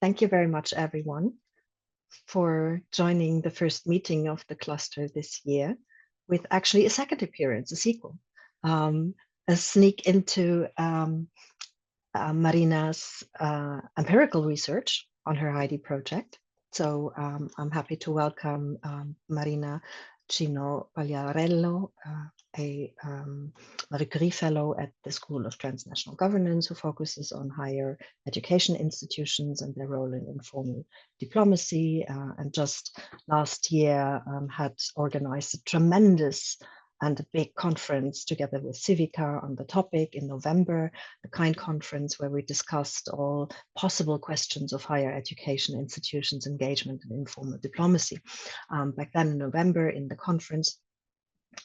thank you very much, everyone, for joining the first meeting of the cluster this year with actually a second appearance, a sequel, a sneak into Marina's empirical research on her HEIDI project. So I'm happy to welcome Marina Cino Pagliarello, a Marie Curie Fellow at the School of Transnational Governance, who focuses on higher education institutions and their role in informal diplomacy. And just last year had organized a tremendous and a big conference together with Civica on the topic in November, a kind conference where we discussed all possible questions of higher education institutions' engagement in informal diplomacy. Back then in November in the conference,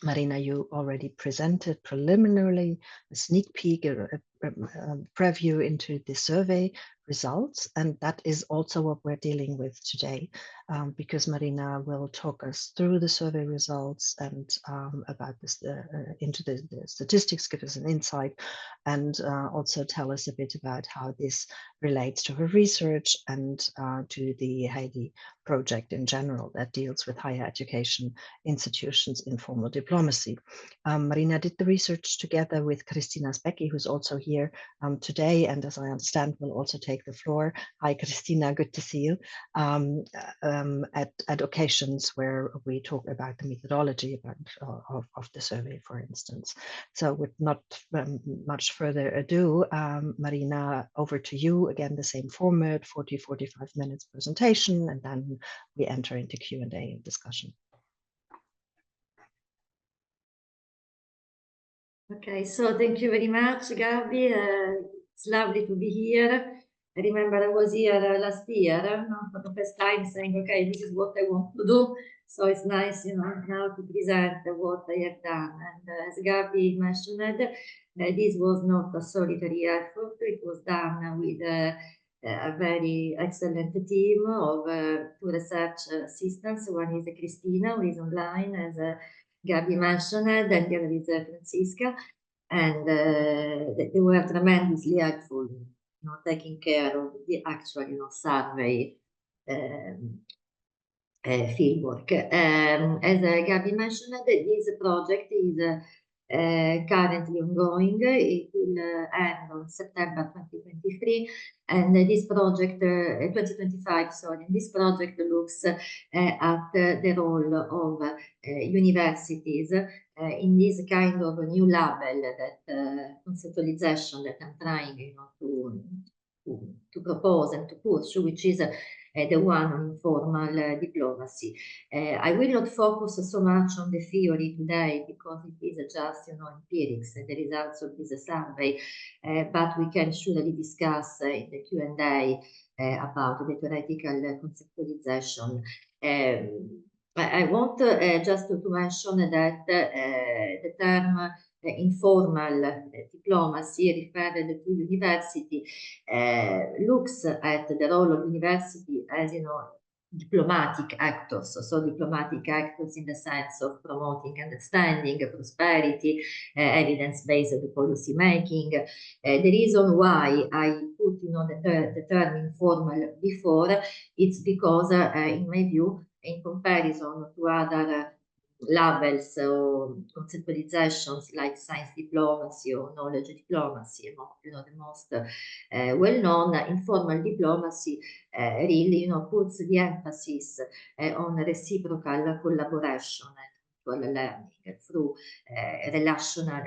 Marina, you already presented preliminarily a sneak peek, a preview into the survey results, and that is also what we're dealing with today, because Marina will talk us through the survey results and about this into the statistics, give us an insight, and also tell us a bit about how this relates to her research and to the HEIDI project in general that deals with higher education institutions, informal diplomacy. Marina did the research together with Christina Specchi, who's also here today, and as I understand, will also take the floor. Hi, Christina, good to see you at occasions where we talk about the methodology of the survey, for instance. So with not much further ado, Marina, over to you. Again, the same format, 40-45 minutes presentation, and then we enter into Q&A and discussion. Okay, so thank you very much, Gabi. It's lovely to be here. I remember I was here last year for the first time saying, okay, this is what I want to do. So it's nice, now to present what I have done. And as Gabi mentioned, this was not a solitary effort. It was done with a very excellent team of two research assistants. One is Christina, who is online, as Gabi mentioned, and the other is Francisca, and they were tremendously helpful, taking care of the actual, survey fieldwork. As Gabi mentioned, this project is currently ongoing. It will end on September 2023, and this project, 2025, sorry, this project looks at the role of universities in this kind of new label, that conceptualization that I'm trying, to propose and to push, which is the one on informal diplomacy. I will not focus so much on the theory today because it is just, empirics, the results of this survey, but we can surely discuss in the Q&A about the theoretical conceptualization. I want just to mention that the term informal diplomacy referred to university looks at the role of university as, diplomatic actors, so diplomatic actors in the sense of promoting understanding, prosperity, evidence-based policy making. The reason why I put, the term informal before, it's because, in my view, in comparison to other labels or conceptualizations like science diplomacy or knowledge diplomacy, the most well-known, informal diplomacy really, puts the emphasis on reciprocal collaboration and mutual learning through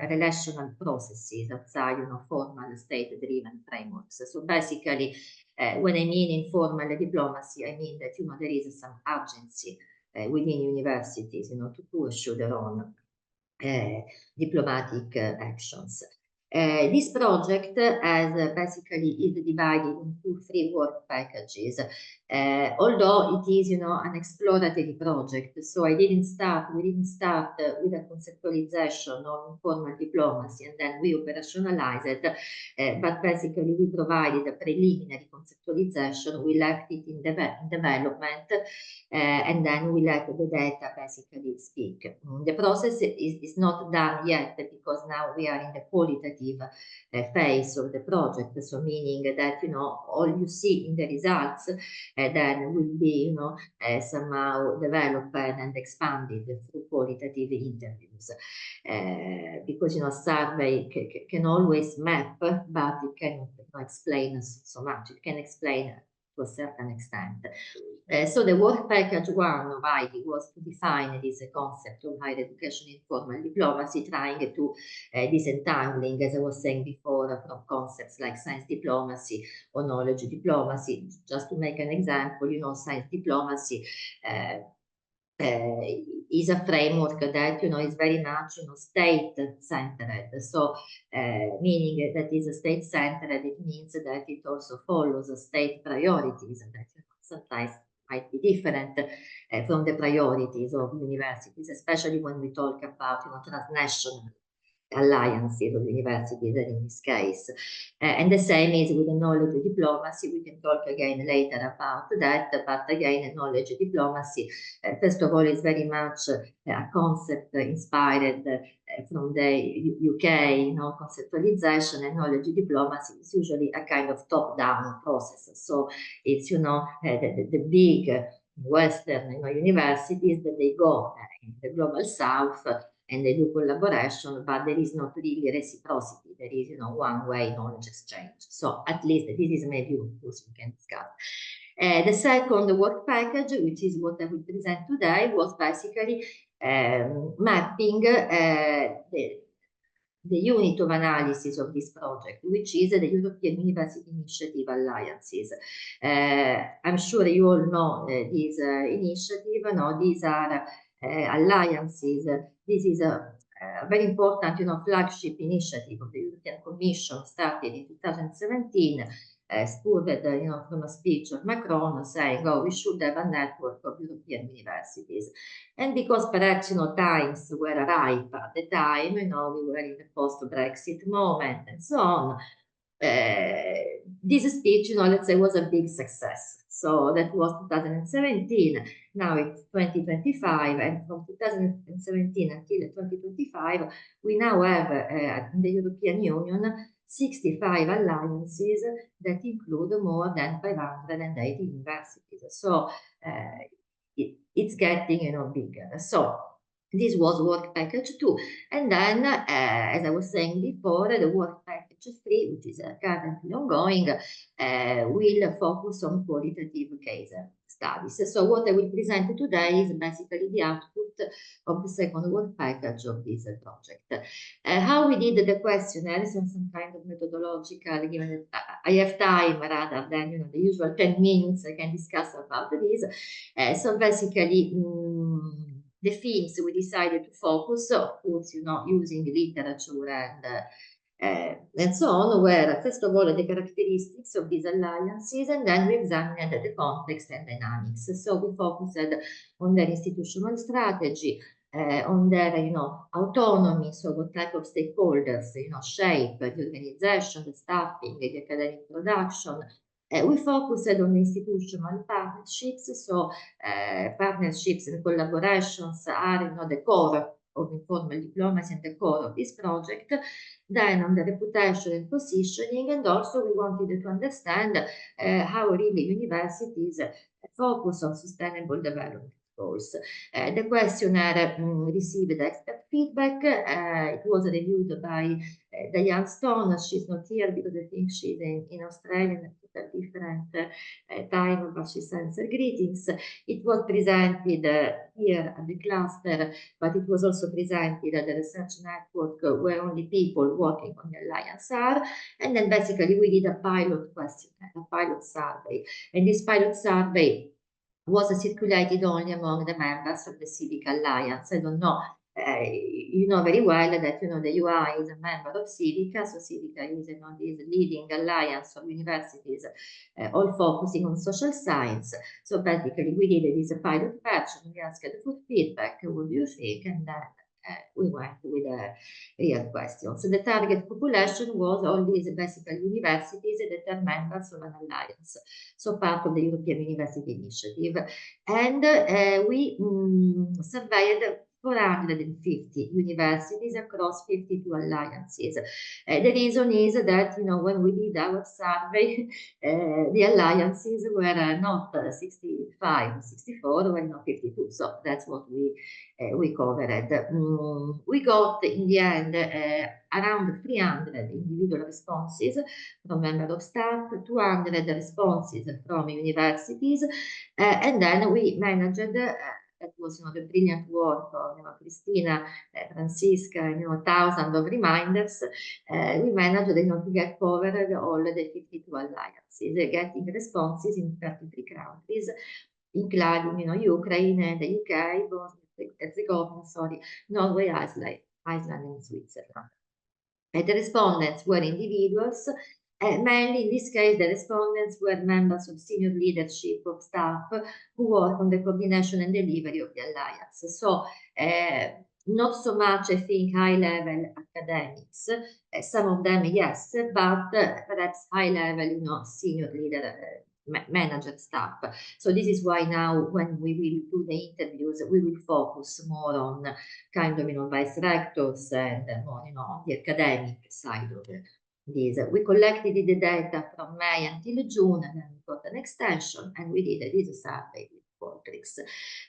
relational processes outside, formal state-driven frameworks. So basically, when I mean informal diplomacy, I mean that, there is some agency within universities, to push their own diplomatic actions. This project basically is divided into 3 work packages, although it is, an exploratory project. So we didn't start with a conceptualization of informal diplomacy and then we operationalized it, but basically we provided a preliminary conceptualization, we left it in development, and then we let the data basically speak. The process is not done yet because now we are in the qualitative qualitative phase of the project. So meaning that, all you see in the results then will be, somehow developed and expanded through qualitative interviews. Because, survey can always map, but it cannot explain so much. It can explain to a certain extent. So the work package one of HEIDI was to define this concept of higher education in formal diplomacy, trying to disentangling, as I was saying before, from concepts like science diplomacy or knowledge diplomacy. Just to make an example, science diplomacy is a framework that is very much state-centered. So meaning that is state-centered, it means that it also follows state priorities that sometimes might be different from the priorities of universities, especially when we talk about transnational alliances of universities in this case. And the same is with the knowledge diplomacy. We can talk again later about that, but again, knowledge diplomacy, first of all, is very much a concept inspired from the UK, conceptualization, and knowledge diplomacy is usually a kind of top-down process. So it's, the big Western universities that they go in the global South and they do collaboration, but there is not really reciprocity. There is, one-way knowledge exchange. So at least this is maybe what we can discuss. The second work package, which is what I will present today, was basically mapping the unit of analysis of this project, which is the European University Initiative Alliances. I'm sure you all know this initiative. These are alliances. This is a very important, flagship initiative of the European Commission, started in 2017, spurred, from a speech of Macron saying, "Oh, we should have a network of European universities." And because perhaps, times were ripe at the time, we were in the post-Brexit moment and so on. This speech, let's say, was a big success. So that was 2017. Now it's 2025, and from 2017 until 2025, we now have in the European Union 65 alliances that include more than 580 universities. So it's getting bigger. So this was work package 2. And then, as I was saying before, the work package 3, which is currently ongoing, will focus on qualitative case studies. So what I will present today is basically the output of the second work package of this project. How we did the questionnaires and some kind of methodological, given that I have time rather than the usual 10 minutes I can discuss about this. So basically, the themes we decided to focus, of course, using literature and so on, were first of all the characteristics of these alliances, and then we examined the context and dynamics. So we focused on their institutional strategy, on their autonomy, so what type of stakeholders shape the organization, the staffing, the academic production. We focused on institutional partnerships, so partnerships and collaborations are the core of informal diplomacy and the core of this project. Then on the reputation and positioning, and also we wanted to understand how really universities focus on sustainable development goals. The questionnaire received expert feedback. It was reviewed by Diane Stone. She's not here because I think she's in Australia at a different time, but she sends her greetings. It was presented here at the cluster, but it was also presented at the research network where only people working on the alliance are. And then basically we did a pilot questionnaire, a pilot survey. And this pilot survey was circulated only among the members of the Civic Alliance. I don't know, you know very well that the UI is a member of Civica, so Civica is this leading alliance of universities, all focusing on social science. So basically, we did this pilot version. We asked for feedback. What do you think? And then we went with real questions. So the target population was all these basically universities that are members of an alliance, so part of the European University Initiative. And we surveyed 450 universities across 52 alliances. The reason is that, when we did our survey, the alliances were not 65, 64, were not 52. So that's what we covered. We got in the end around 300 individual responses from members of staff, 200 responses from universities, and then we managed. That was the brilliant work of Cristina, Francisca, thousands of reminders. We managed to get covered all the 52 alliances, getting responses in 33 countries, including Ukraine, the UK, Bosnia-Herzegovina, Norway, Iceland, and Switzerland. The respondents were individuals. Mainly in this case, the respondents were members of senior leadership of staff who work on the coordination and delivery of the alliance. So not so much, I think, high-level academics. Some of them, yes, but perhaps high-level, senior leader manager staff. So this is why now, when we will do the interviews, we will focus more on kind of vice rectors and more on the academic side of this. We collected the data from May until June, and then we got an extension, and we did this survey with Qualtrics.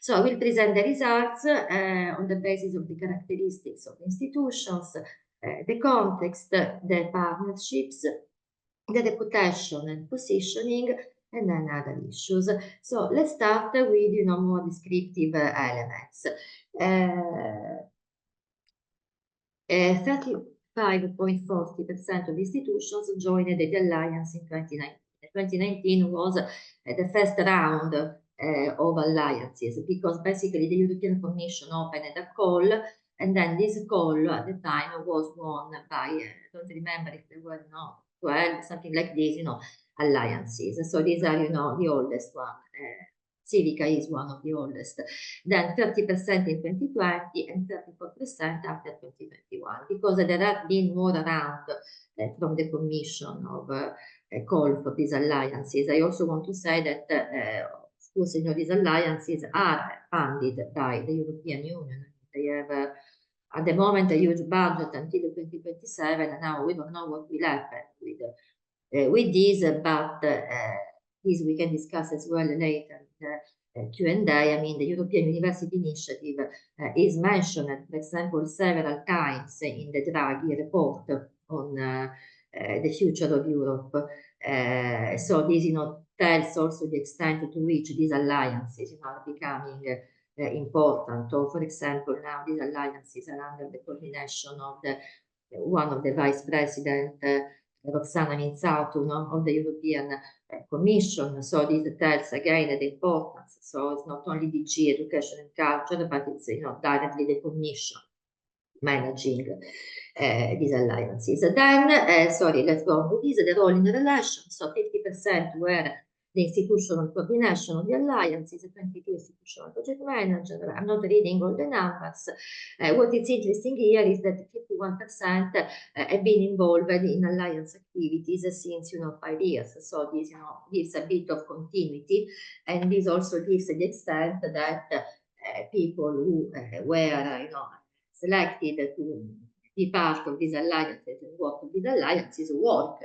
So I will present the results on the basis of the characteristics of institutions, the context, the partnerships, the reputation and positioning, and then other issues. So let's start with more descriptive elements. 35.40% of institutions joined the alliance in 2019. 2019 was the first round of alliances, because basically the European Commission opened a call, and then this call at the time was won by, I don't remember if there were 12, something like this, alliances. So these are, the oldest one. Civica is one of the oldest. Then 30% in 2020 and 34% after 2021, because there have been more around from the Commission of a call for these alliances. I also want to say that, of course, these alliances are funded by the European Union. They have, at the moment, a huge budget until 2027, and now we don't know what will happen with this, but this we can discuss as well later in the Q&A. I mean, the European University Initiative is mentioned, for example, several times in the Draghi report on the future of Europe. So this, tells also the extent to which these alliances are becoming important. Or, for example, now these alliances are under the coordination of one of the vice president, Roxana Minzato, of the European Commission. So this tells again the importance. So it's not only DG Education and Culture, but it's directly the Commission managing these alliances. Then, sorry, let's go on with this. The role in the relations. So 50% were the institutional coordination of the alliances, 22 institutional project manager. I'm not reading all the numbers. What is interesting here is that 51% have been involved in alliance activities since 5 years. So this gives a bit of continuity, and this also gives the extent that people who were selected to be part of these alliances and work with these alliances work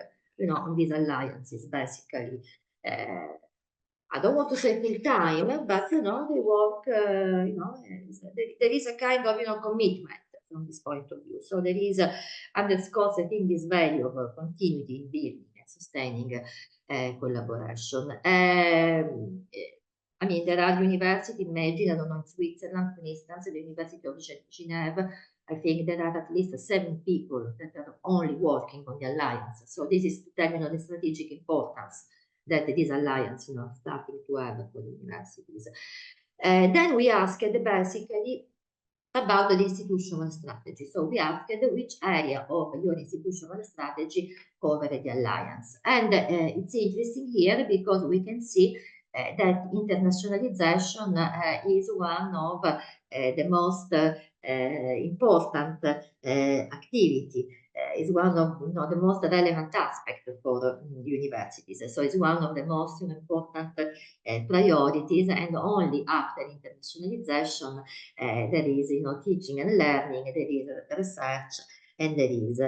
on these alliances basically. I don't want to say full time, but they work. There is a kind of commitment from this point of view. So there is underscores, I think, this value of continuity in building and sustaining collaboration. I mean, there are universities, imagine, I don't know, in Switzerland, for instance, the University of Geneva. I think there are at least 7 people that are only working on the alliance. So this is to tell the strategic importance that this alliance starting to have for the universities. Then we asked basically about the institutional strategy. So we asked which area of your institutional strategy cover the alliance. And it's interesting here because we can see that internationalization is one of the most important activity. is one of the most relevant aspects for universities. So it's one of the most important priorities, and only after internationalization there is teaching and learning, there is research, and there is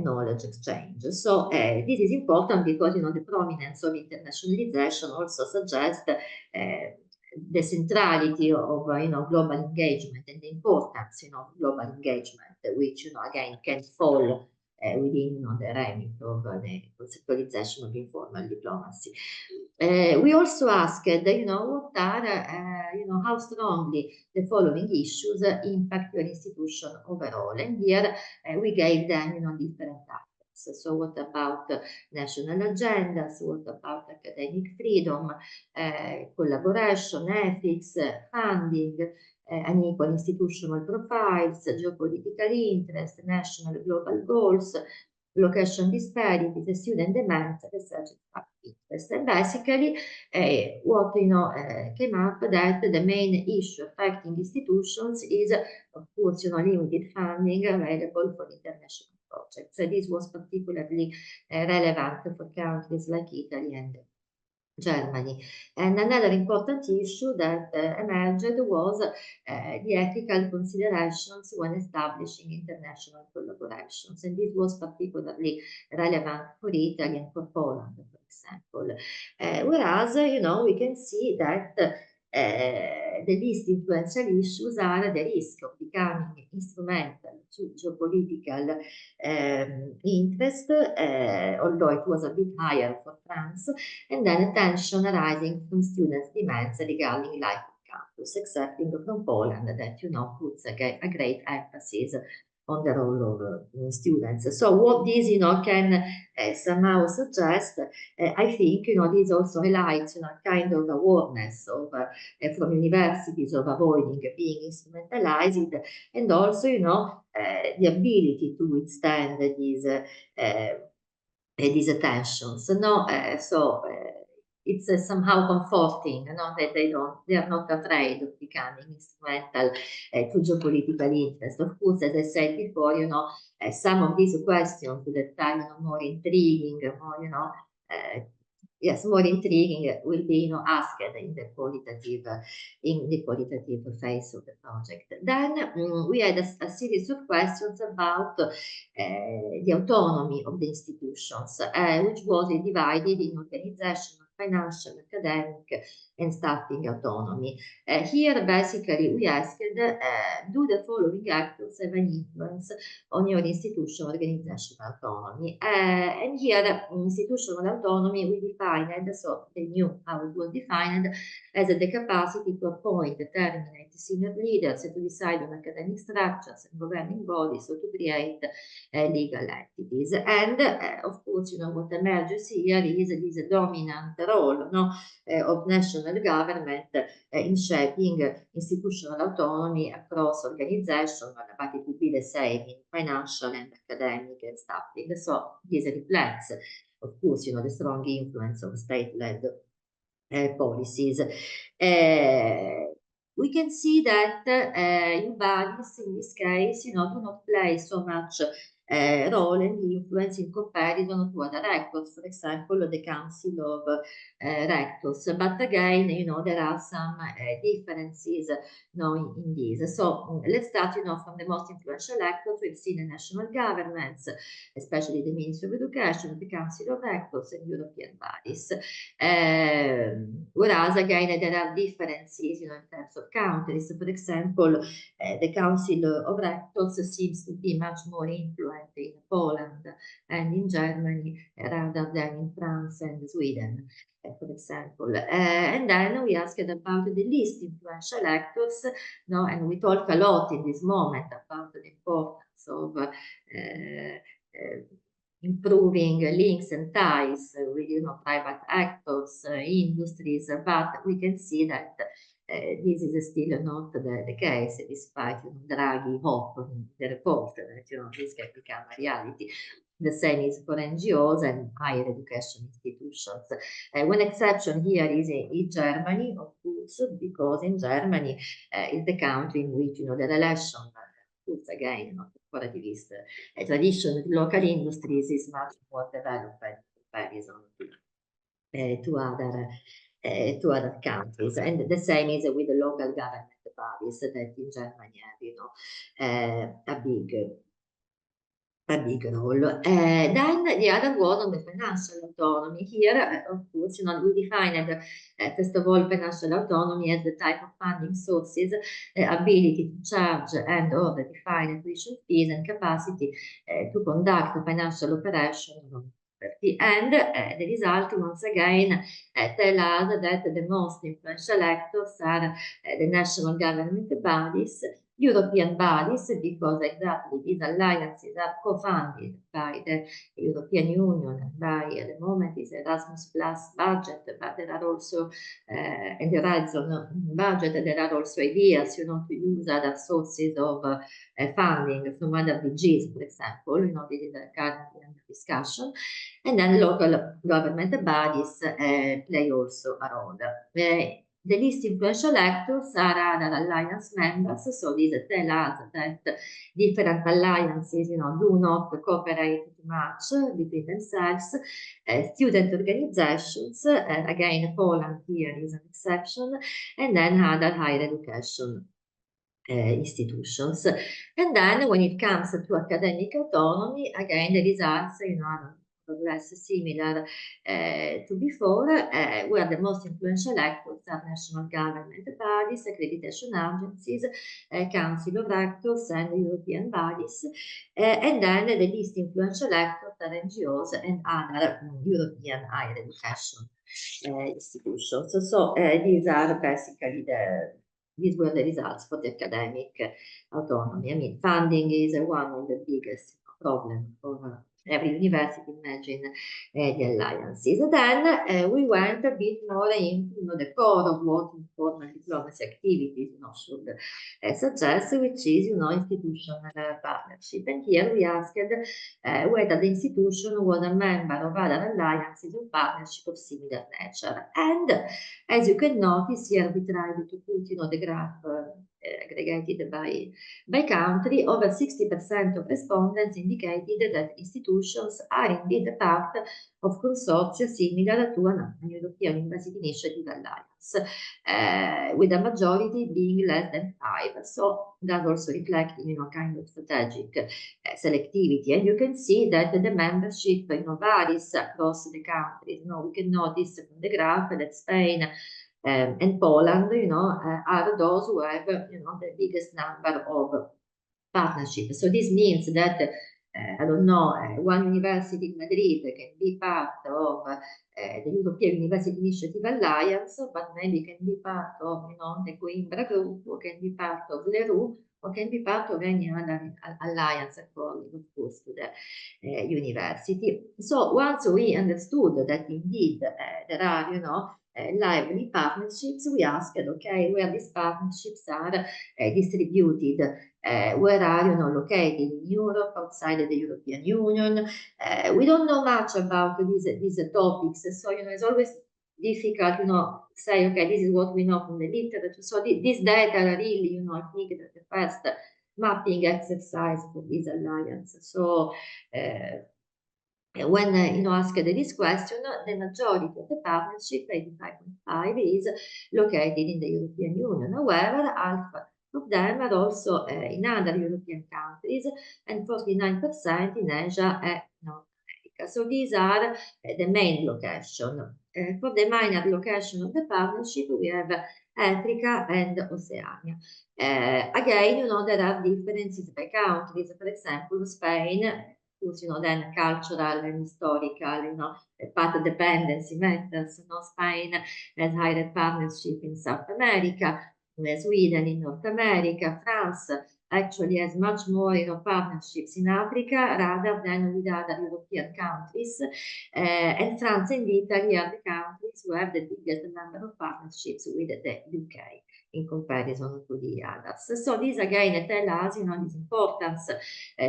knowledge exchange. So this is important because the prominence of internationalization also suggests the centrality of global engagement and the importance of global engagement, which again can fall within the remit of the conceptualization of informal diplomacy. We also asked, what are, how strongly the following issues impact your institution overall, and here we gave them, different aspects. So what about national agendas? What about academic freedom, collaboration, ethics, funding, unequal institutional profiles, geopolitical interest, national global goals, location disparities, student demands, research interest. And basically, what came up that the main issue affecting institutions is, of course, limited funding available for international projects. So this was particularly relevant for countries like Italy and Germany. And another important issue that emerged was the ethical considerations when establishing international collaborations. And this was particularly relevant for Italy and for Poland, for example. Whereas, we can see that the least influential issues are the risk of becoming instrumental to geopolitical interest, although it was a bit higher for France, and then tension arising from students' demands regarding life on campus, excepting from Poland that, puts a great emphasis on the role of students. So what this, can somehow suggest, I think, this also highlights, a kind of awareness of, from universities of avoiding being instrumentalized, and also, the ability to withstand these tensions. It's somehow comforting, that they are not afraid of becoming instrumental to geopolitical interest. Of course, as I said before, some of these questions that are more intriguing, more yes, more intriguing will be asked in the qualitative phase of the project. Then we had a series of questions about the autonomy of the institutions, which was divided in organizational, financial, academic, and staffing autonomy. Here, basically, we asked, do the following actors have an influence on your institutional organizational autonomy? And here, institutional autonomy, we defined, so they knew how it was defined, as the capacity to appoint, terminate senior leaders, to decide on academic structures and governing bodies, so to create legal entities. And of course, what emerges here is this dominant role of national government in shaping institutional autonomy across organizations, but it would be the same in financial and academic and staffing. So this reflects, of course, the strong influence of state-led policies. We can see that bodies in this case, do not play so much role and influence in comparison to other rectors, for example, the Council of Rectors. But again, there are some differences in this. So let's start, from the most influential rectors. We've seen the national governments, especially the Ministry of Education, the Council of Rectors, and European bodies. Whereas again, there are differences, in terms of countries. For example, the Council of Rectors seems to be much more influent in Poland and in Germany rather than in France and Sweden, for example. And then we asked about the least influential actors, and we talk a lot in this moment about the importance of improving links and ties with private actors, industries, but we can see that this is still not the case, despite Draghi hope in the report that this can become a reality. The same is for NGOs and higher education institutions. One exception here is in Germany, of course, because in Germany is the country in which the relation course, again, corporativist tradition, local industries is much more developed in comparison to other countries. And the same is with the local government bodies that in Germany have, a big role. Then the other one on the financial autonomy. Here, of course, we defined, first of all, financial autonomy as the type of funding sources, ability to charge and or define tuition fees and capacity to conduct financial operations. And the result, once again, tell us that the most influential actors are the national government bodies, European bodies, because exactly these alliances are co-funded by the European Union and by, at the moment, is Erasmus Plus budget, but there are also, in the Horizon budget, there are also ideas, to use other sources of funding from other DGs, for example, this is currently under discussion. And then local government bodies play also a role. The least influential actors are other alliance members, so these tell us that different alliances, do not cooperate too much between themselves. Student organizations, again, Poland here is an exception, and then other higher education institutions. And then when it comes to academic autonomy, again, the results, are more or less similar to before, where the most influential actors are national government bodies, accreditation agencies, council of rectors, and European bodies. And then the least influential actors are NGOs and other European higher education institutions. So these are basically these were the results for the academic autonomy. I mean, funding is one of the biggest problems for every university. Imagine the alliances. Then we went a bit more into the core of what informal diplomacy activities should suggest, which is institutional partnership. And here we asked whether the institution was a member of other alliances or partnership of similar nature. And as you can notice here, we tried to put the graph aggregated by country. Over 60% of respondents indicated that institutions are indeed part of consortia similar to an European University Initiative Alliance, with a majority being less than 5. So that also reflecting kind of strategic selectivity. And you can see that the membership varies across the countries. We can notice from the graph that Spain and Poland, are those who have, the biggest number of partnerships. So this means that, I don't know, one university in Madrid can be part of the European University Initiative Alliance, but maybe can be part of, the Coimbra Group, or can be part of LERU, or can be part of any other alliance according, of course, to the university. So once we understood that indeed there are, lively partnerships, we asked, okay, where these partnerships are distributed, where are located in Europe, outside of the European Union. We don't know much about these topics, so it's always difficult, say, okay, this is what we know from the literature. So these data are really, I think that the first mapping exercise for this alliance. So when asked this question, the majority of the partnership, 85.5, is located in the European Union. However, half of them are also in other European countries, and 49% in Asia and North America. So these are the main locations. For the minor location of the partnership, we have Africa and Oceania. Again, there are differences by countries. For example, Spain, then cultural and historical, path dependency matters. Spain has higher partnership in South America, Sweden in North America, France actually has much more partnerships in Africa rather than with other European countries. And France and Italy are the countries who have the biggest number of partnerships with the UK in comparison to the others. So this again tells us, this importance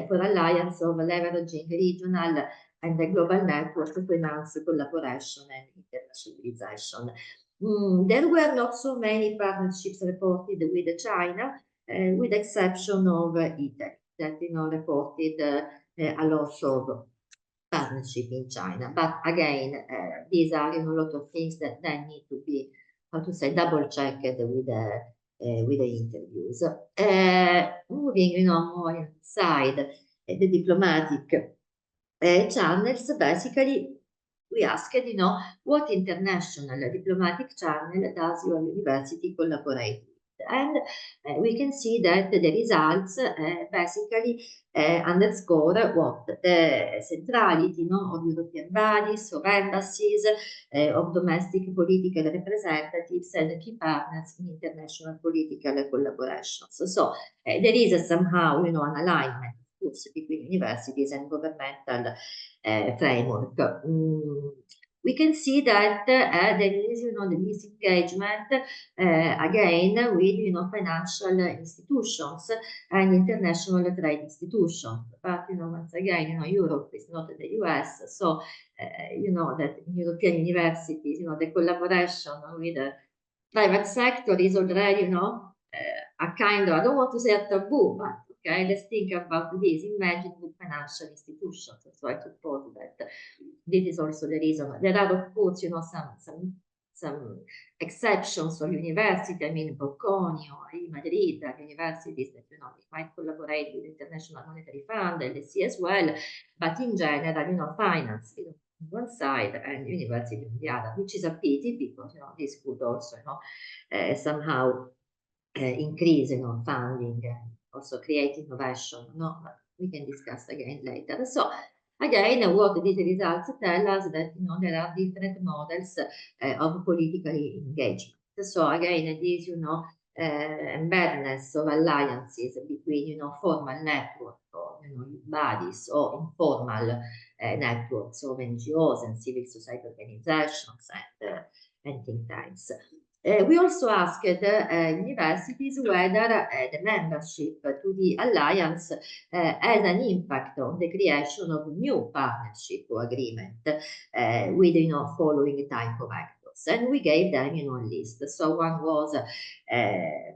for alliance of leveraging regional and the global network to enhance collaboration and internationalization. There were not so many partnerships reported with China, with exception of Italy, that reported a loss of partnership in China. But again, these are a lot of things that then need to be, how to say, double checked with the interviews. Moving, more inside the diplomatic channels, basically, we asked, what international diplomatic channel does your university collaborate with? And we can see that the results basically underscore what the centrality of European bodies, of embassies, of domestic political representatives and key partners in international political collaborations. So there is somehow, an alignment, of course, between universities and governmental framework. We can see that there is, the disengagement again with, financial institutions and international trade institutions. But, once again, Europe is not the US, so that in European universities, the collaboration with the private sector is already, a kind of, I don't want to say a taboo, but okay, let's think about this. Imagine with financial institutions. So I suppose that this is also the reason. There are, of course, some exceptions for university. I mean, Bocconi or Madrid are universities that, might collaborate with the International Monetary Fund and the sea as well. But in general, finance on one side and university on the other, which is a pity because, this could also, somehow increase, funding and also create innovation. But we can discuss again later. So again, what these results tell us that, there are different models of political engagement. So again, this, embeddedness of alliances between, formal networks or, bodies or informal networks of NGOs and civil society organizations and think tanks. We also asked universities whether the membership to the alliance has an impact on the creation of new partnership or agreement with, following type of actors. And we gave them, a list. So one was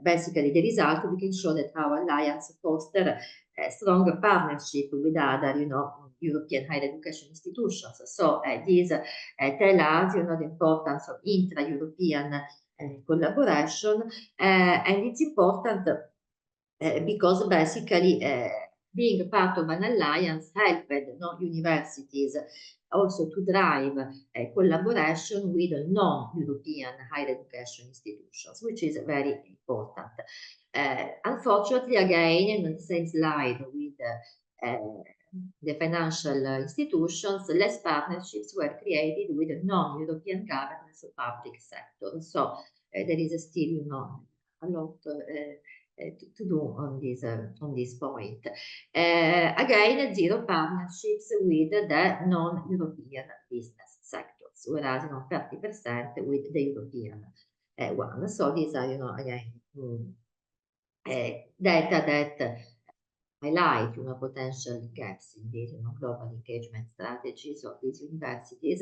basically the result. We can show that our alliance foster a stronger partnership with other, European higher education institutions. So these tell us, the importance of intra-European collaboration, and it's important because basically being part of an alliance helped universities also to drive collaboration with non-European higher education institutions, which is very important. Unfortunately, again, in the same slide with the financial institutions, less partnerships were created with non-European governments or public sector. So there is still, a lot to do on this point. Again, zero partnerships with the non-European business sectors, whereas 30% with the European one. So these are again data that highlight potential gaps in these global engagement strategies of these universities.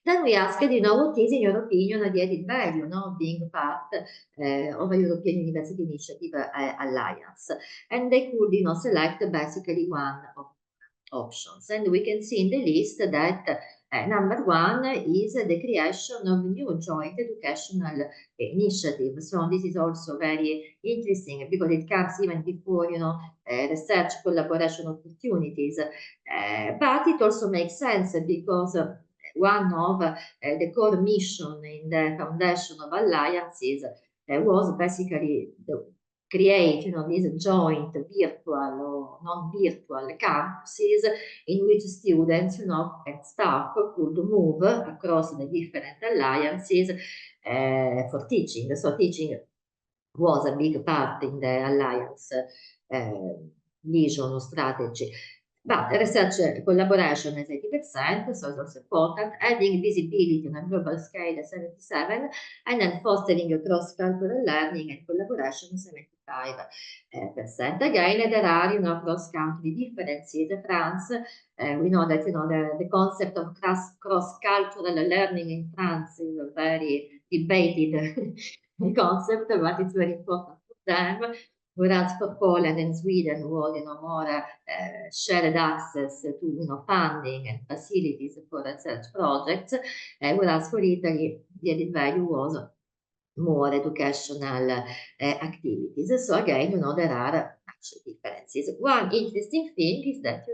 Then we asked, what is, in your opinion, the added value being part of a European University Initiative Alliance? And they could select basically one of options. And we can see in the list that number one is the creation of new joint educational initiative. So this is also very interesting because it comes even before, research collaboration opportunities. But it also makes sense because one of the core mission in the foundation of alliances was basically create, these joint virtual or non-virtual campuses in which students, and staff could move across the different alliances for teaching. So teaching was a big part in the alliance vision or strategy. But research collaboration is 80%, so it's also important. Adding visibility on a global scale 77%, and then fostering cross-cultural learning and collaboration 75%. Again, there are cross-country differences. France, we know that the concept of cross-cultural learning in France is a very debated concept, but it's very important for them. whereas for Poland and Sweden was, more shared access to, funding and facilities for research projects, whereas for Italy, the added value was more educational activities. So again, there are actual differences. One interesting thing is that,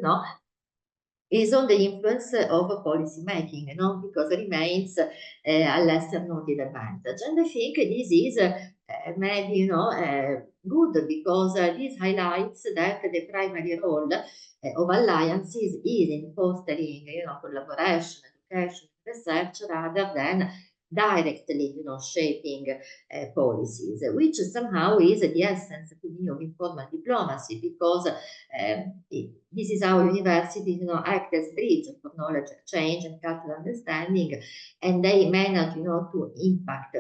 is on the influence of policy making, because it remains a lesser noted advantage. And I think this is maybe, good, because this highlights that the primary role of alliances is in fostering, collaboration, education, research, rather than directly, shaping policies, which somehow is the essence to me of informal diplomacy, because this is how universities, act as bridge for knowledge exchange and cultural understanding, and they manage, to impact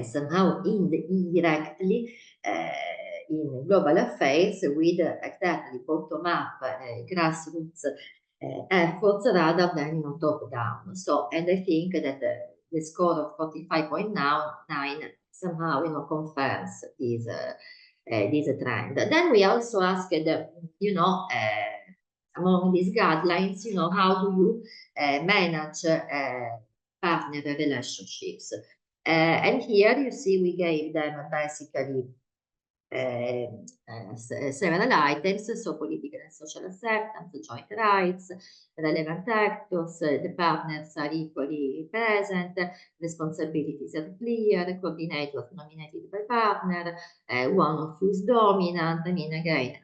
somehow indirectly in global affairs with exactly bottom-up grassroots efforts rather than, top-down. So, and I think that the score of 45.9 somehow, confirms this trend. Then we also asked, among these guidelines, how do you manage partner relationships? And here you see we gave them basically several items, so political and social acceptance, joint rights, relevant actors, the partners are equally present, responsibilities are clear, coordinators nominated by partner, one of who is dominant. I mean, again,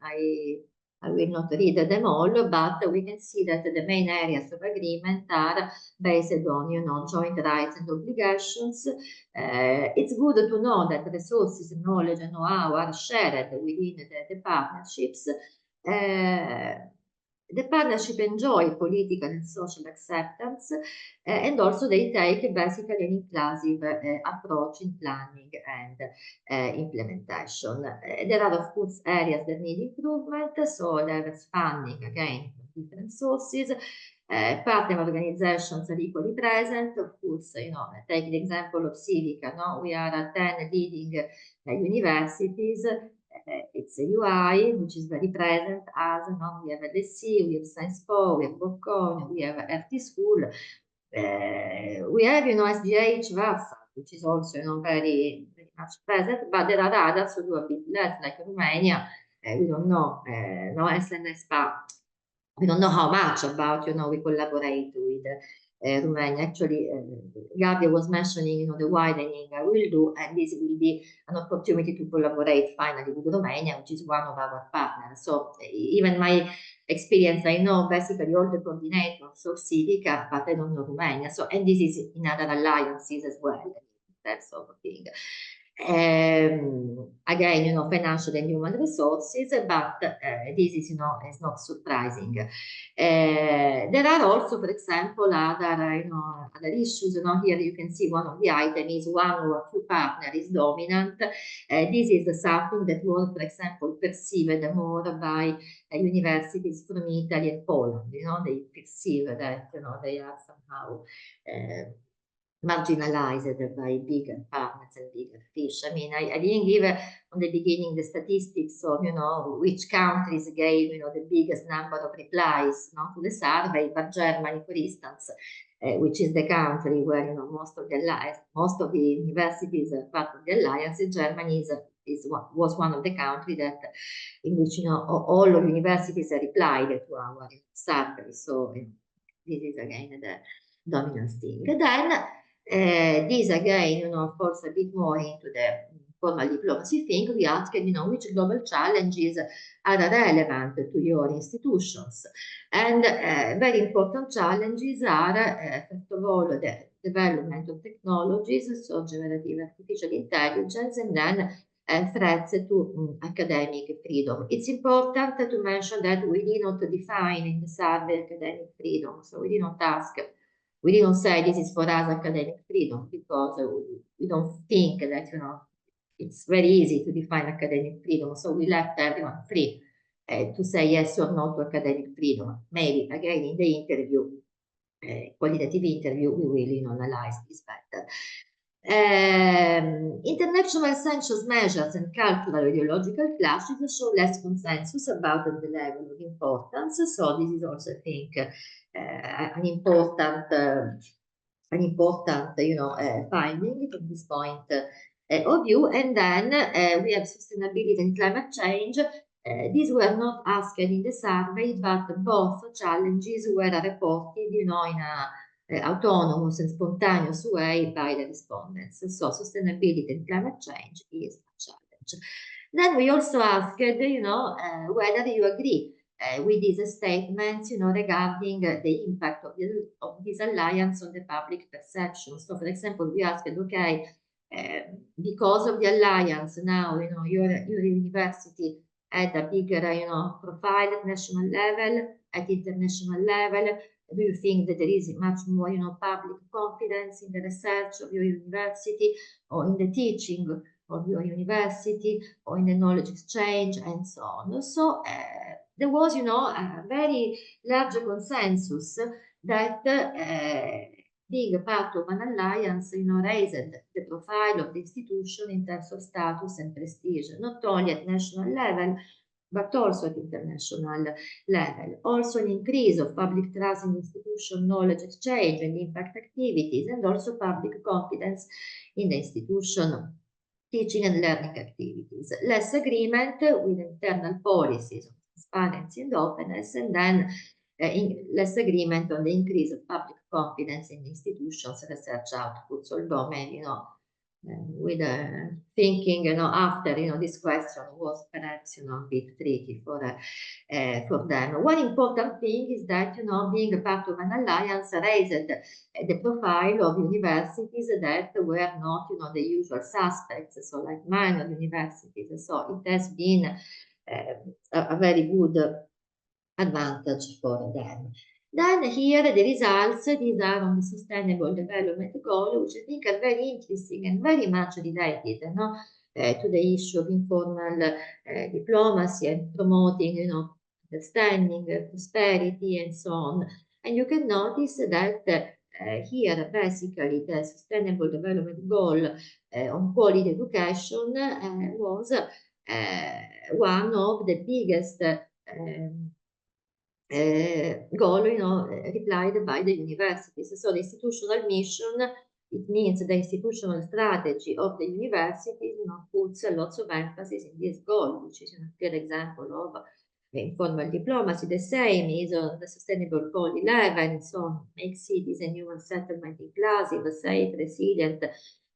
I will not read them all, but we can see that the main areas of agreement are based on, joint rights and obligations. It's good to know that resources, knowledge, and know-how are shared within the partnerships. The partnership enjoy political and social acceptance, and also they take basically an inclusive approach in planning and implementation. There are, of course, areas that need improvement, so there's funding, again, from different sources. Partner organizations are equally present. Of course, take the example of Civica, we are 10 leading universities. It's a UI, which is very present, as we have LSE, we have Science Po, we have Bocconi, we have RT School, we have, SGH Varsa, which is also, very, very much present, but there are others who do a bit less, like Romania. We don't know, SNS, but we don't know how much about, we collaborate with Romania. Actually, Gabby was mentioning, the widening I will do, and this will be an opportunity to collaborate finally with Romania, which is one of our partners. So even my experience, I know basically all the coordinators of Civica, but I don't know Romania. So, and this is in other alliances as well, that sort of thing. Again, financial and human resources, but this is, is not surprising. There are also, for example, other issues. Here you can see one of the items is one or two partner is dominant. This is something that was, for example, perceived more by universities from Italy and Poland. They perceive that, they are somehow marginalized by bigger partners and bigger fish. I mean, I didn't give on the beginning the statistics of, which countries gave, the biggest number of replies to the survey, but Germany, for instance, which is the country where, most of the universities are part of the alliance, Germany was one of the countries that in which, all of universities replied to our survey. So this is again the dominant thing. Then, this again, of course, a bit more into the formal diplomacy thing, we ask, which global challenges are relevant to your institutions. And very important challenges are, first of all, the development of technologies, so generative artificial intelligence, and then threats to academic freedom. It's important to mention that we did not define in the survey academic freedom, so we did not ask. We didn't say this is for us academic freedom, because we don't think that, it's very easy to define academic freedom. So we left everyone free to say yes or no to academic freedom. Maybe, again, in the interview, qualitative interview, we will, analyze this better. International census measures and cultural ideological clashes show less consensus about the level of importance. So this is also, I think, an important, finding from this point of view. And then we have sustainability and climate change. These were not asked in the survey, but both challenges were reported, in a autonomous and spontaneous way by the respondents. So sustainability and climate change is a challenge. Then we also asked, whether you agree with these statements, regarding the impact of this alliance on the public perception. So, for example, we asked, okay, because of the alliance, now, your university had a bigger, profile at national level, at international level. Do you think that there is much more, public confidence in the research of your university or in the teaching of your university or in the knowledge exchange and so on? So there was, a very large consensus that being a part of an alliance, raised the profile of the institution in terms of status and prestige, not only at national level, but also at international level. Also an increase of public trust in institution knowledge exchange and impact activities, and also public confidence in the institution teaching and learning activities. Less agreement with internal policies of transparency and openness, and then less agreement on the increase of public confidence in institutions' research outputs, although many, with thinking, after, this question was perhaps, a bit tricky for them. One important thing is that, being a part of an alliance raised the profile of universities that were not, the usual suspects, so like minor universities. So it has been a very good advantage for them. Then here the results, these are on the Sustainable Development Goal, which I think are very interesting and very much related to the issue of informal diplomacy and promoting, understanding, prosperity, and so on. And you can notice that here, basically, the Sustainable Development Goal on quality education was one of the biggest goal, replied by the universities. So the institutional mission, it means the institutional strategy of the universities, puts lots of emphasis in this goal, which is a clear example of informal diplomacy. The same is on the Sustainable Goal 11, so make cities and human settlement inclusive, safe, resilient,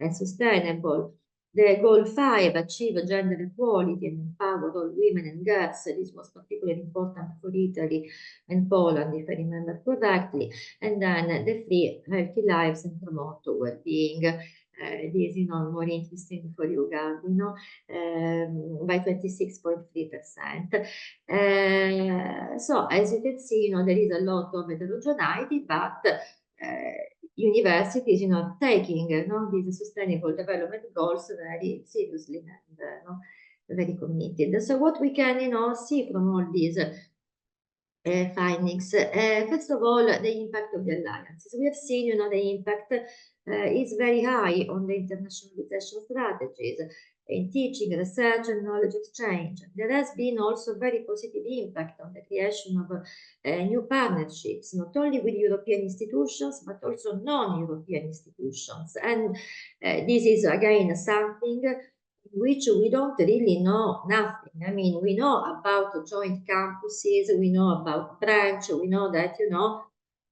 and sustainable. The goal 5, achieve gender equality and empower all women and girls. This was particularly important for Italy and Poland, if I remember correctly. And then the 3, healthy lives and promote well-being. This is more interesting for you, Gabi, by 26.3%. So as you can see, there is a lot of heterogeneity, but universities, taking these sustainable development goals very seriously and very committed. So what we can, see from all these findings, first of all, the impact of the alliances. We have seen, the impact is very high on the internationalization strategies in teaching, research, and knowledge exchange. There has been also very positive impact on the creation of new partnerships, not only with European institutions, but also non-European institutions. And this is, again, something which we don't really know nothing. I mean, we know about joint campuses, we know about branch, we know that,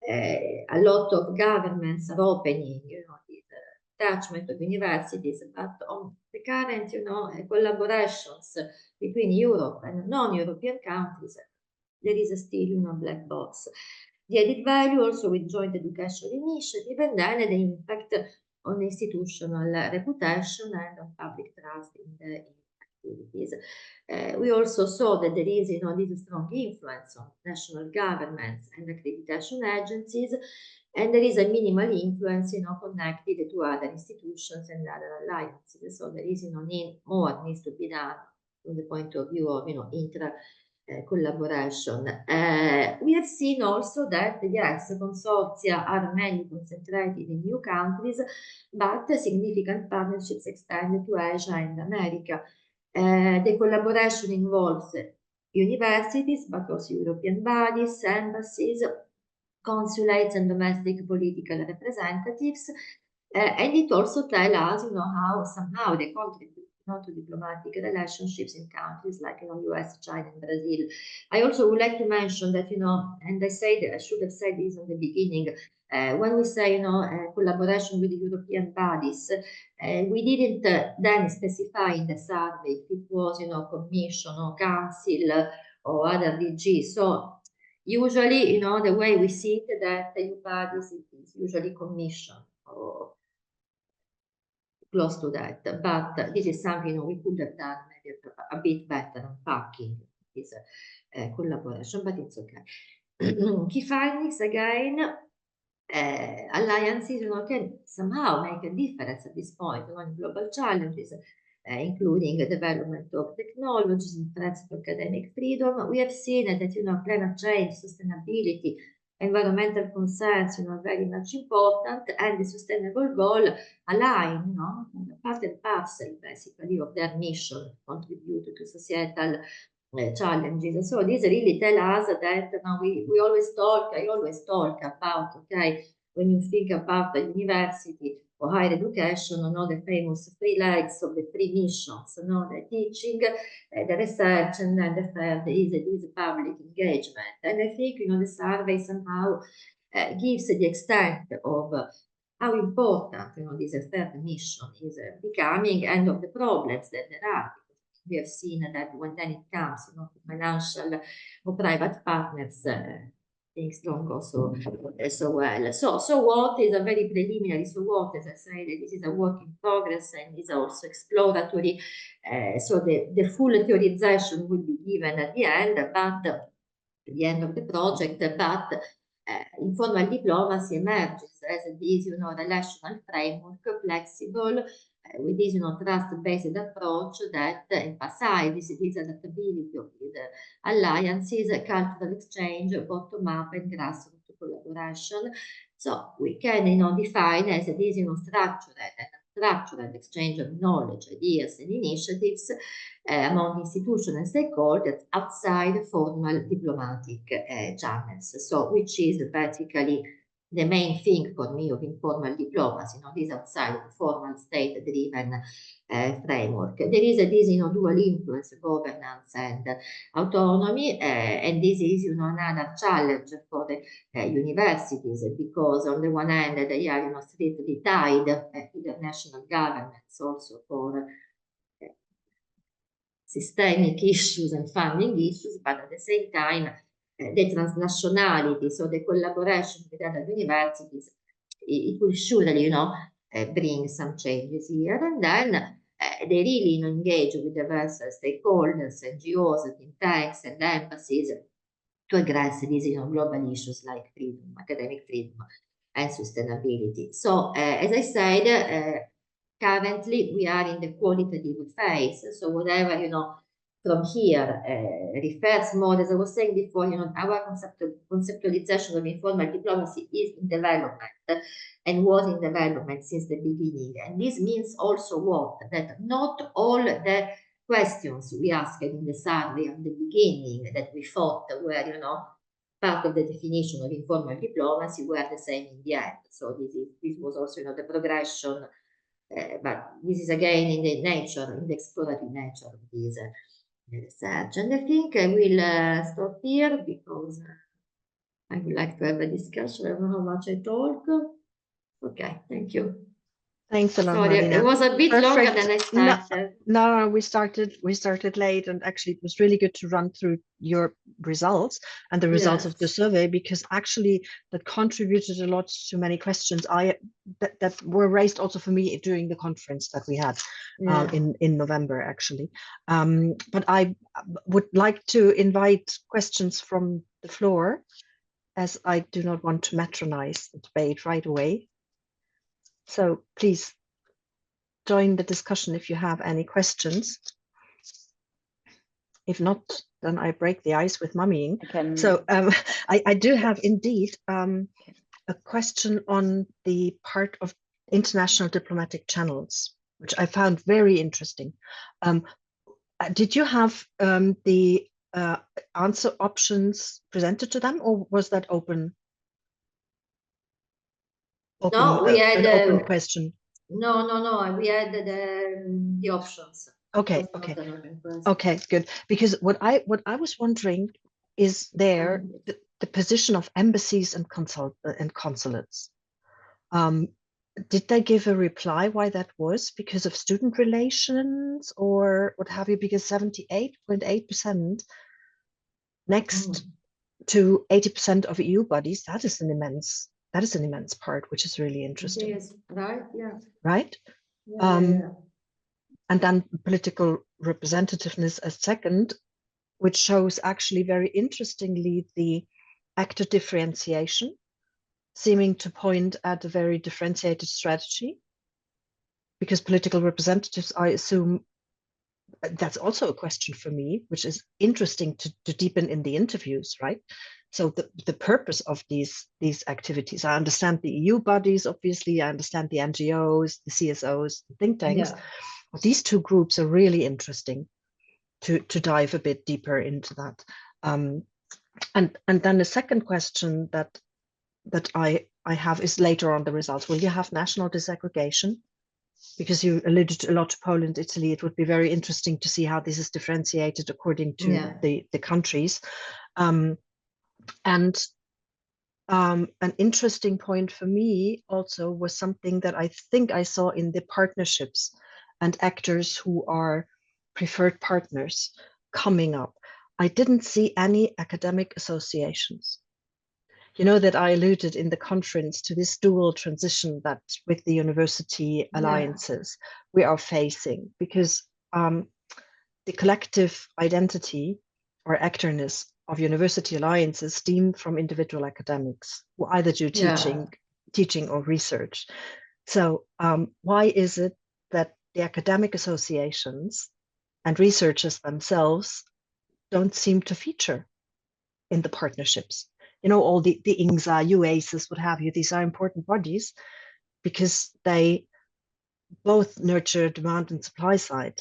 a lot of governments are opening, this attachment of universities, but on the current, collaborations between Europe and non-European countries, there is still, black box. The added value also with joint education initiative, and then the impact on institutional reputation and on public trust in the activities. We also saw that there is, this strong influence on national governments and accreditation agencies, and there is a minimal influence, connected to other institutions and other alliances. So there is, more needs to be done from the point of view of, collaboration. We have seen also that, yes, consortia are mainly concentrated in new countries, but significant partnerships extend to Asia and America. The collaboration involves universities, but also European bodies, embassies, consulates, and domestic political representatives. And it also tells us, how somehow they contribute to diplomatic relationships in countries like, US, China, and Brazil. I also would like to mention that, and I should have said this in the beginning, when we say, collaboration with the European bodies, we didn't then specify in the survey if it was, commission or council or other DG. So usually, the way we see it, that the EU bodies is usually commission or close to that. But this is something we could have done maybe a bit better unpacking this collaboration, but it's okay. Key findings again. Alliances can somehow make a difference at this point on global challenges, including the development of technologies and threats to academic freedom. We have seen that climate change, sustainability, environmental concerns are very much important, and the sustainable goal align part and parcel basically of their mission to contribute to societal challenges. So this really tell us that we always talk, I always talk about, okay, when you think about the university or higher education, the famous three legs of the three missions, the teaching, the research, and then the third is public engagement. And I think, the survey somehow gives the extent of how important, this third mission is becoming, and of the problems that there are. We have seen that when then it comes to financial or private partners, things don't go so well. So what is a very preliminary, so what, as I said, this is a work in progress and is also exploratory. So the full theorization will be given at the end, but at the end of the project, but informal diplomacy emerges as this, relational framework, flexible, with this, trust-based approach that emphasizes this adaptability of these alliances, cultural exchange, bottom-up and grassroots collaboration. So we can, define as this, structured exchange of knowledge, ideas, and initiatives among institutions and stakeholders outside formal diplomatic channels. So, which is basically the main thing for me of informal diplomacy, this outside the formal state-driven framework. There is this, dual influence, governance and autonomy, and this is, another challenge for the universities, because on the one hand, they are, strictly tied to their national governments, also for systemic issues and funding issues, but at the same time, the transnationality, so the collaboration with other universities, it will surely, bring some changes here. And then they really engage with diverse stakeholders, NGOs, think tanks, and embassies to address these, global issues like freedom, academic freedom, and sustainability. So, as I said, currently we are in the qualitative phase. So whatever, from here refers more, as I was saying before, our conceptualization of informal diplomacy is in development and was in development since the beginning. And this means also what? That not all the questions we asked in the survey at the beginning that we thought were, part of the definition of informal diplomacy were the same in the end. So this was also, the progression, but this is again in the nature, in the exploratory nature of this research. And I think I will stop here because I would like to have a discussion. I don't know how much I talk. Okay, thank you. Thanks a lot, Sorry, Marina. it was a bit longer than I expected. No, we started late, and actually it was really good to run through your results and the results of the survey, because actually that contributed a lot to many questions that were raised also for me during the conference that we had in November, actually. But I would like to invite questions from the floor, as I do not want to matronize the debate right away. So please join the discussion if you have any questions. If not, then I break the ice with mummying. I can... So I do have indeed a question on the part of international diplomatic channels, which I found very interesting. Did you have the answer options presented to them, or was that open? No, we had an open question. No. We had the options. Okay, okay, good. Because what I was wondering is there the position of embassies and consulates. Did they give a reply why that was? Because of student relations or what have you? Because 78.8% next to 80% of EU bodies, that is an immense part, which is really interesting. Yes, right? Yeah. Right? Yeah. And then political representativeness as second, which shows actually very interestingly the actor differentiation, seeming to point at a very differentiated strategy. Because political representatives, I assume, that's also a question for me, which is interesting to deepen in the interviews, right? So the purpose of these activities, I understand the EU bodies, obviously, I understand the NGOs, the CSOs, the think tanks. Yeah. These two groups are really interesting to dive a bit deeper into that. And then the second question that I have is later on the results. Will you have national disaggregation? Because you alluded a lot to Poland, Italy, it would be very interesting to see how this is differentiated according to the countries. And an interesting point for me also was something that I think I saw in the partnerships and actors who are preferred partners coming up. I didn't see any academic associations. You know that I alluded in the conference to this dual transition that with the university alliances we are facing, because the collective identity or actorness of university alliances stem from individual academics who either do teaching or research. So why is it that the academic associations and researchers themselves don't seem to feature in the partnerships? You know, all the INGSA, UASIS, what have you, these are important bodies because they both nurture demand and supply side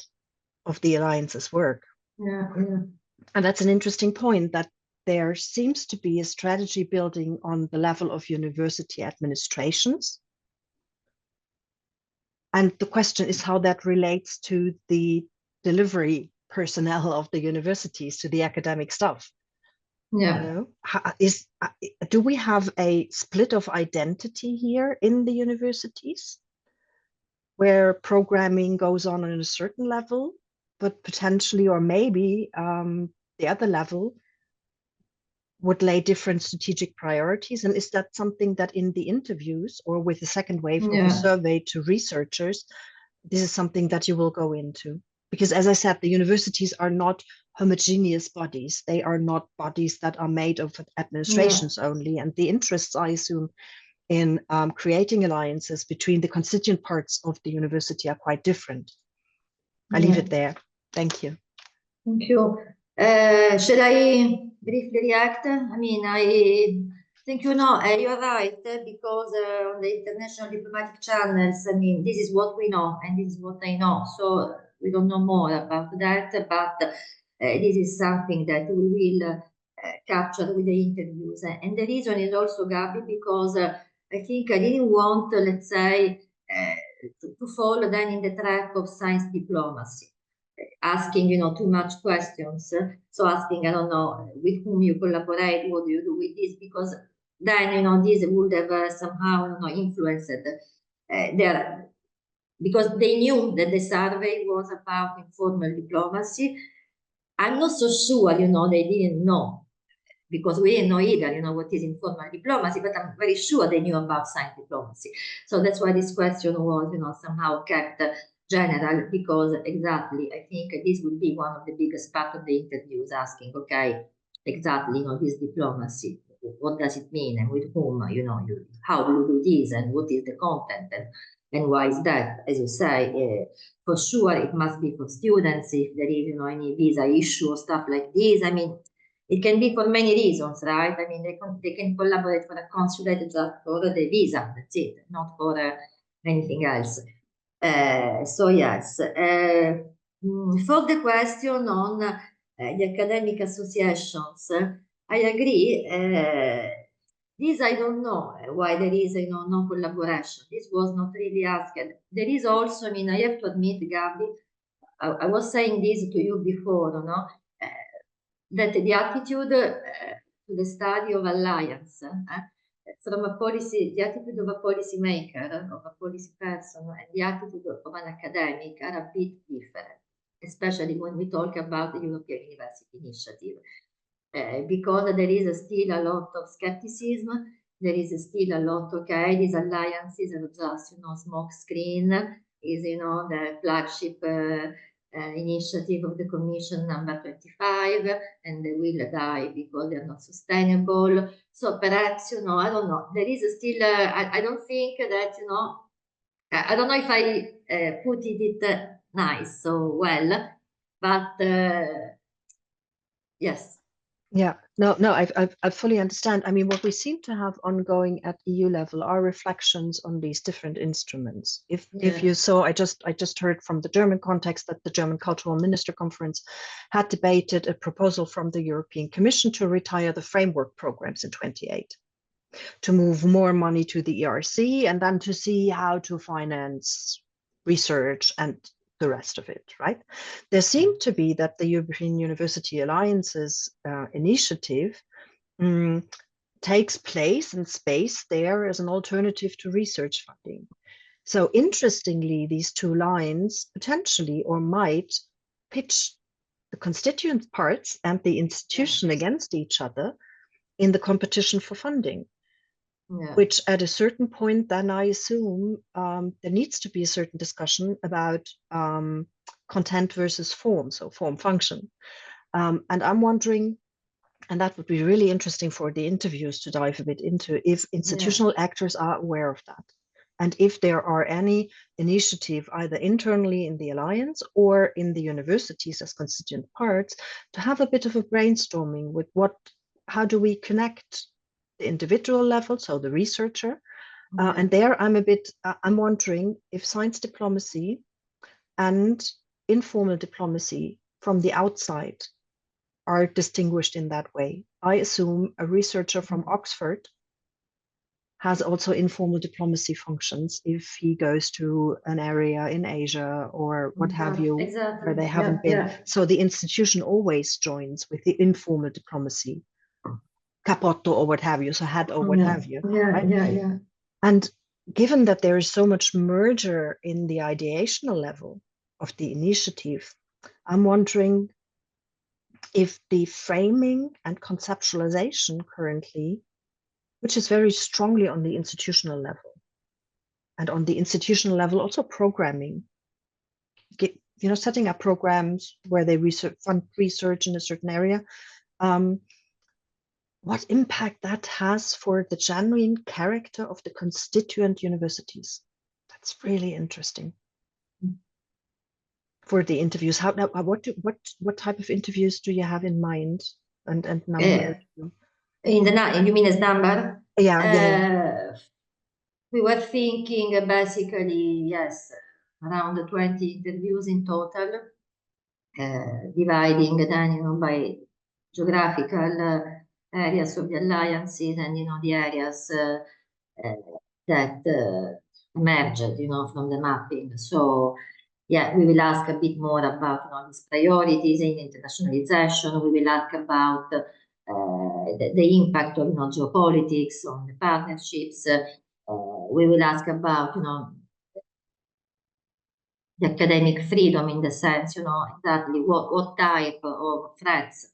of the alliance's work. And that's an interesting point, that there seems to be a strategy building on the level of university administrations. And the question is how that relates to the delivery personnel of the universities, to the academic staff. You know, do we have a split of identity here in the universities where programming goes on a certain level, but potentially or maybe the other level would lay different strategic priorities? And is that something that in the interviews or with the second wave of the survey to researchers, this is something that you will go into? Because as I said, the universities are not homogeneous bodies. They are not bodies that are made of administrations only. And the interests, I assume, in creating alliances between the constituent parts of the university are quite different. I leave it there. Thank you. Thank you. Shall I briefly react? I mean, I think, you know, you're right, because on the international diplomatic channels, I mean, this is what we know and this is what I know. So we don't know more about that, but this is something that we will capture with the interviews. And the reason is also, Gabi, because I think I didn't want, let's say, to fall then in the trap of science diplomacy, asking, you know, too much questions. So asking, I don't know, with whom you collaborate, what do you do with this? Because then, you know, this would have somehow, you know, influenced their, because they knew that the survey was about informal diplomacy. I'm not so sure, you know, they didn't know, because we didn't know either, you know, what is informal diplomacy, but I'm very sure they knew about science diplomacy. So that's why this question was, you know, somehow kept general, because exactly, I think this will be one of the biggest part of the interviews, asking, okay, exactly, you know, this diplomacy, what does it mean and with whom, you know, how do you do this and what is the content? And And why is that? As you say, for sure, it must be for students if there is, any visa issue or stuff like this. I mean, it can be for many reasons, right? I mean, they can collaborate for a consulate just for the visa, that's it, not for anything else. So yes, for the question on the academic associations, I agree. This I don't know why there is no collaboration. This was not really asked. There is also, I mean, I have to admit, Gabi, I was saying this to you before, no? That the attitude to the study of alliance from a policy, the attitude of a policy maker, of a policy person, and the attitude of an academic are a bit different, especially when we talk about the European University Initiative. Because there is still a lot of skepticism, there is still a lot, okay, these alliances are just, smoke screen, is, the flagship initiative of the Commission number 25, and they will die because they're not sustainable. So perhaps, I don't know, there is still, I don't think that, I don't know if I put it nice, so well, but yes. Yeah, no, I fully understand. I mean, what we seem to have ongoing at EU level are reflections on these different instruments. If you saw, I just heard from the German context that the German Cultural Minister Conference had debated a proposal from the European Commission to retire the framework programs in 28, to move more money to the ERC, and then to see how to finance research and the rest of it, right? There seemed to be that the European University Alliances initiative takes place and space there as an alternative to research funding. So interestingly, these two lines potentially or might pitch the constituent parts and the institution against each other in the competition for funding. Yeah. Which at a certain point, then I assume there needs to be a certain discussion about content versus form, so form function. And I'm wondering, and that would be really interesting for the interviews to dive a bit into, if institutional actors are aware of that. And if there are any initiative either internally in the alliance or in the universities as constituent parts to have a bit of a brainstorming with how do we connect the individual level, so the researcher. And there I'm wondering if science diplomacy and informal diplomacy from the outside are distinguished in that way. I assume a researcher from Oxford has also informal diplomacy functions if he goes to an area in Asia or what have you, where they haven't been. So the institution always joins with the informal diplomacy, capotto or what have you, so hat or what have you. Right? And given that there is so much merger in the ideational level of the initiative, I'm wondering if the framing and conceptualization currently, which is very strongly on the institutional level, and on the institutional level also programming, setting up programs where they fund research in a certain area, what impact that has for the genuine character of the constituent universities. That's really interesting. For the interviews, what type of interviews do you have in mind and number? You mean as number? Yeah. We were thinking basically, yes, around 20 interviews in total, dividing then, by geographical areas of the alliances and, the areas that emerged, from the mapping. So, yeah, we will ask a bit more about these priorities in internationalization. We will ask about the impact of geopolitics on the partnerships. We will ask about the academic freedom in the sense, exactly what type of threats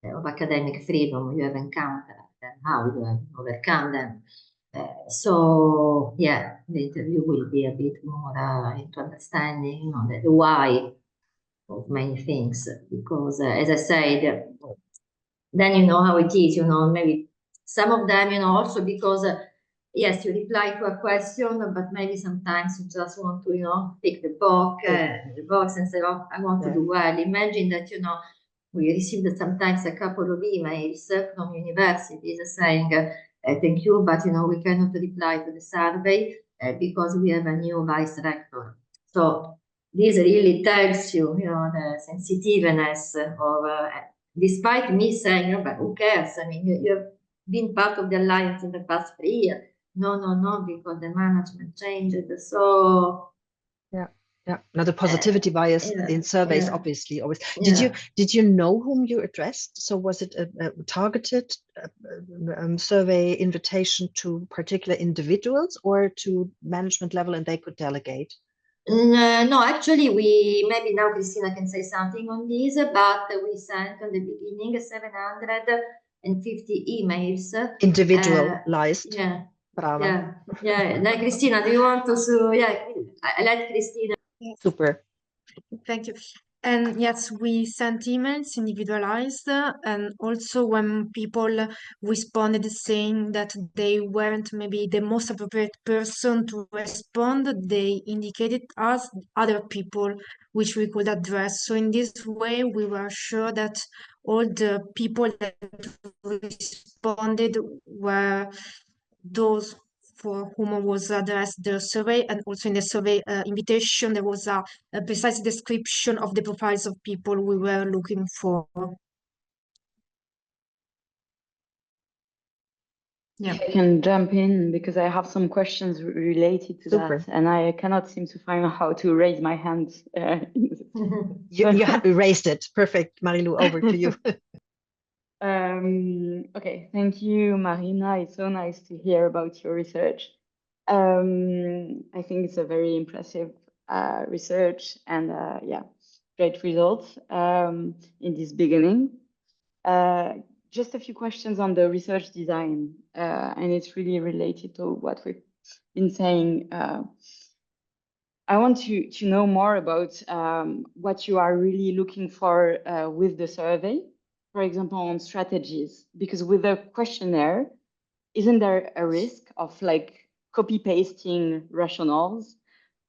of academic freedom you have encountered and how you have overcome them. So yeah, the interview will be a bit more into understanding, the why of many things, because as I said, then you know how it is, maybe some of them, also because yes, you reply to a question, but maybe sometimes you just want to, tick the box and say, oh, I want to do well. Imagine that, we received sometimes a couple of emails from universities saying, thank you, but, we cannot reply to the survey because we have a new vice rector. So this really tells you, the sensitiveness of, despite me saying, oh, but who cares? I mean, you've been part of the alliance in the past 3 years. No, because the management changed. So yeah. Now the positivity bias in surveys, obviously, always. Did you know whom you addressed? So was it a targeted survey invitation to particular individuals or to management level, and they could delegate? No, actually, maybe now Cristina can say something on this, but we sent at the beginning 750 emails. Individualized. Brava. Yeah. Like Cristina, do you want to? I let Cristina. Super. Thank you. And yes, we sent emails individualized, and also when people responded saying that they weren't maybe the most appropriate person to respond, they indicated us other people which we could address. So in this way, we were sure that all the people that responded were those for whom was addressed the survey, and also in the survey invitation there was a precise description of the profiles of people we were looking for. Yeah. I can jump in because I have some questions related to that, and I cannot seem to find out how to raise my hand. You raised it. Perfect, Marilu, over to you. Okay, thank you, Marina. It's so nice to hear about your research. I think it's a very impressive research and yeah, great results in this beginning. Just a few questions on the research design, and it's really related to what we've been saying. I want to know more about what you are really looking for with the survey, for example, on strategies, because with the questionnaire, isn't there a risk of like copy pasting rationales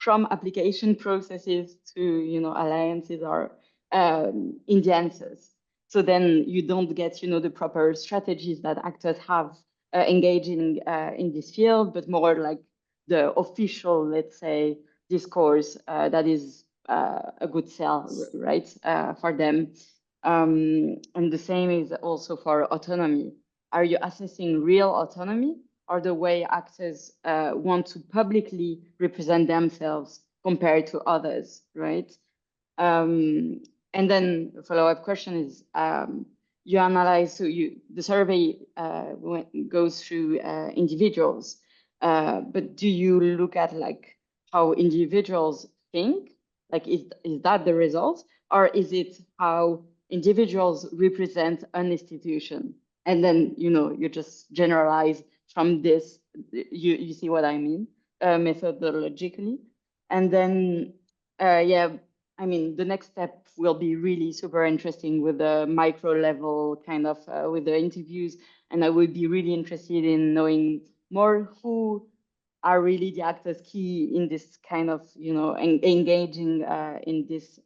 from application processes to, alliances or in the answers? So then you don't get, the proper strategies that actors have engaging in this field, but more like the official, let's say, discourse that is a good sell, right, for them. And the same is also for autonomy. Are you assessing real autonomy or the way actors want to publicly represent themselves compared to others, right? And then the follow-up question is, you analyze, so the survey goes through individuals, but do you look at like how individuals think? Like, is that the result? Or is it how individuals represent an institution? And then, you just generalize from this, you see what I mean, methodologically. And then, yeah, I mean, the next step will be really super interesting with the micro level kind of with the interviews. And I would be really interested in knowing more who are really the actors key in this kind of, engaging in this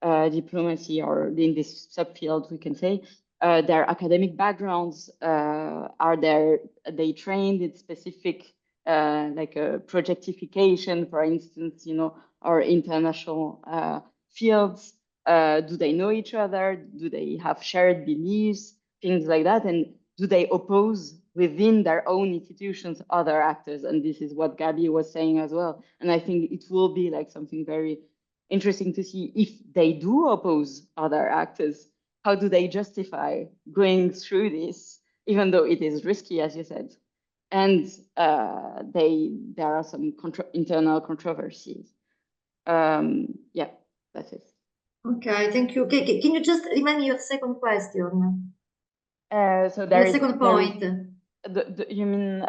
diplomacy or in this subfield, we can say. Their academic backgrounds, are they trained in specific, like a projectification, for instance, or international fields? Do they know each other? Do they have shared beliefs? Things like that. And do they oppose within their own institutions other actors? And this is what Gabi was saying as well. And I think it will be like something very interesting to see if they do oppose other actors. How do they justify going through this, even though it is risky, as you said? And there are some internal controversies. Yeah, that's it. Okay, thank you. Okay, can you just remind me your second question? So there is second point. You mean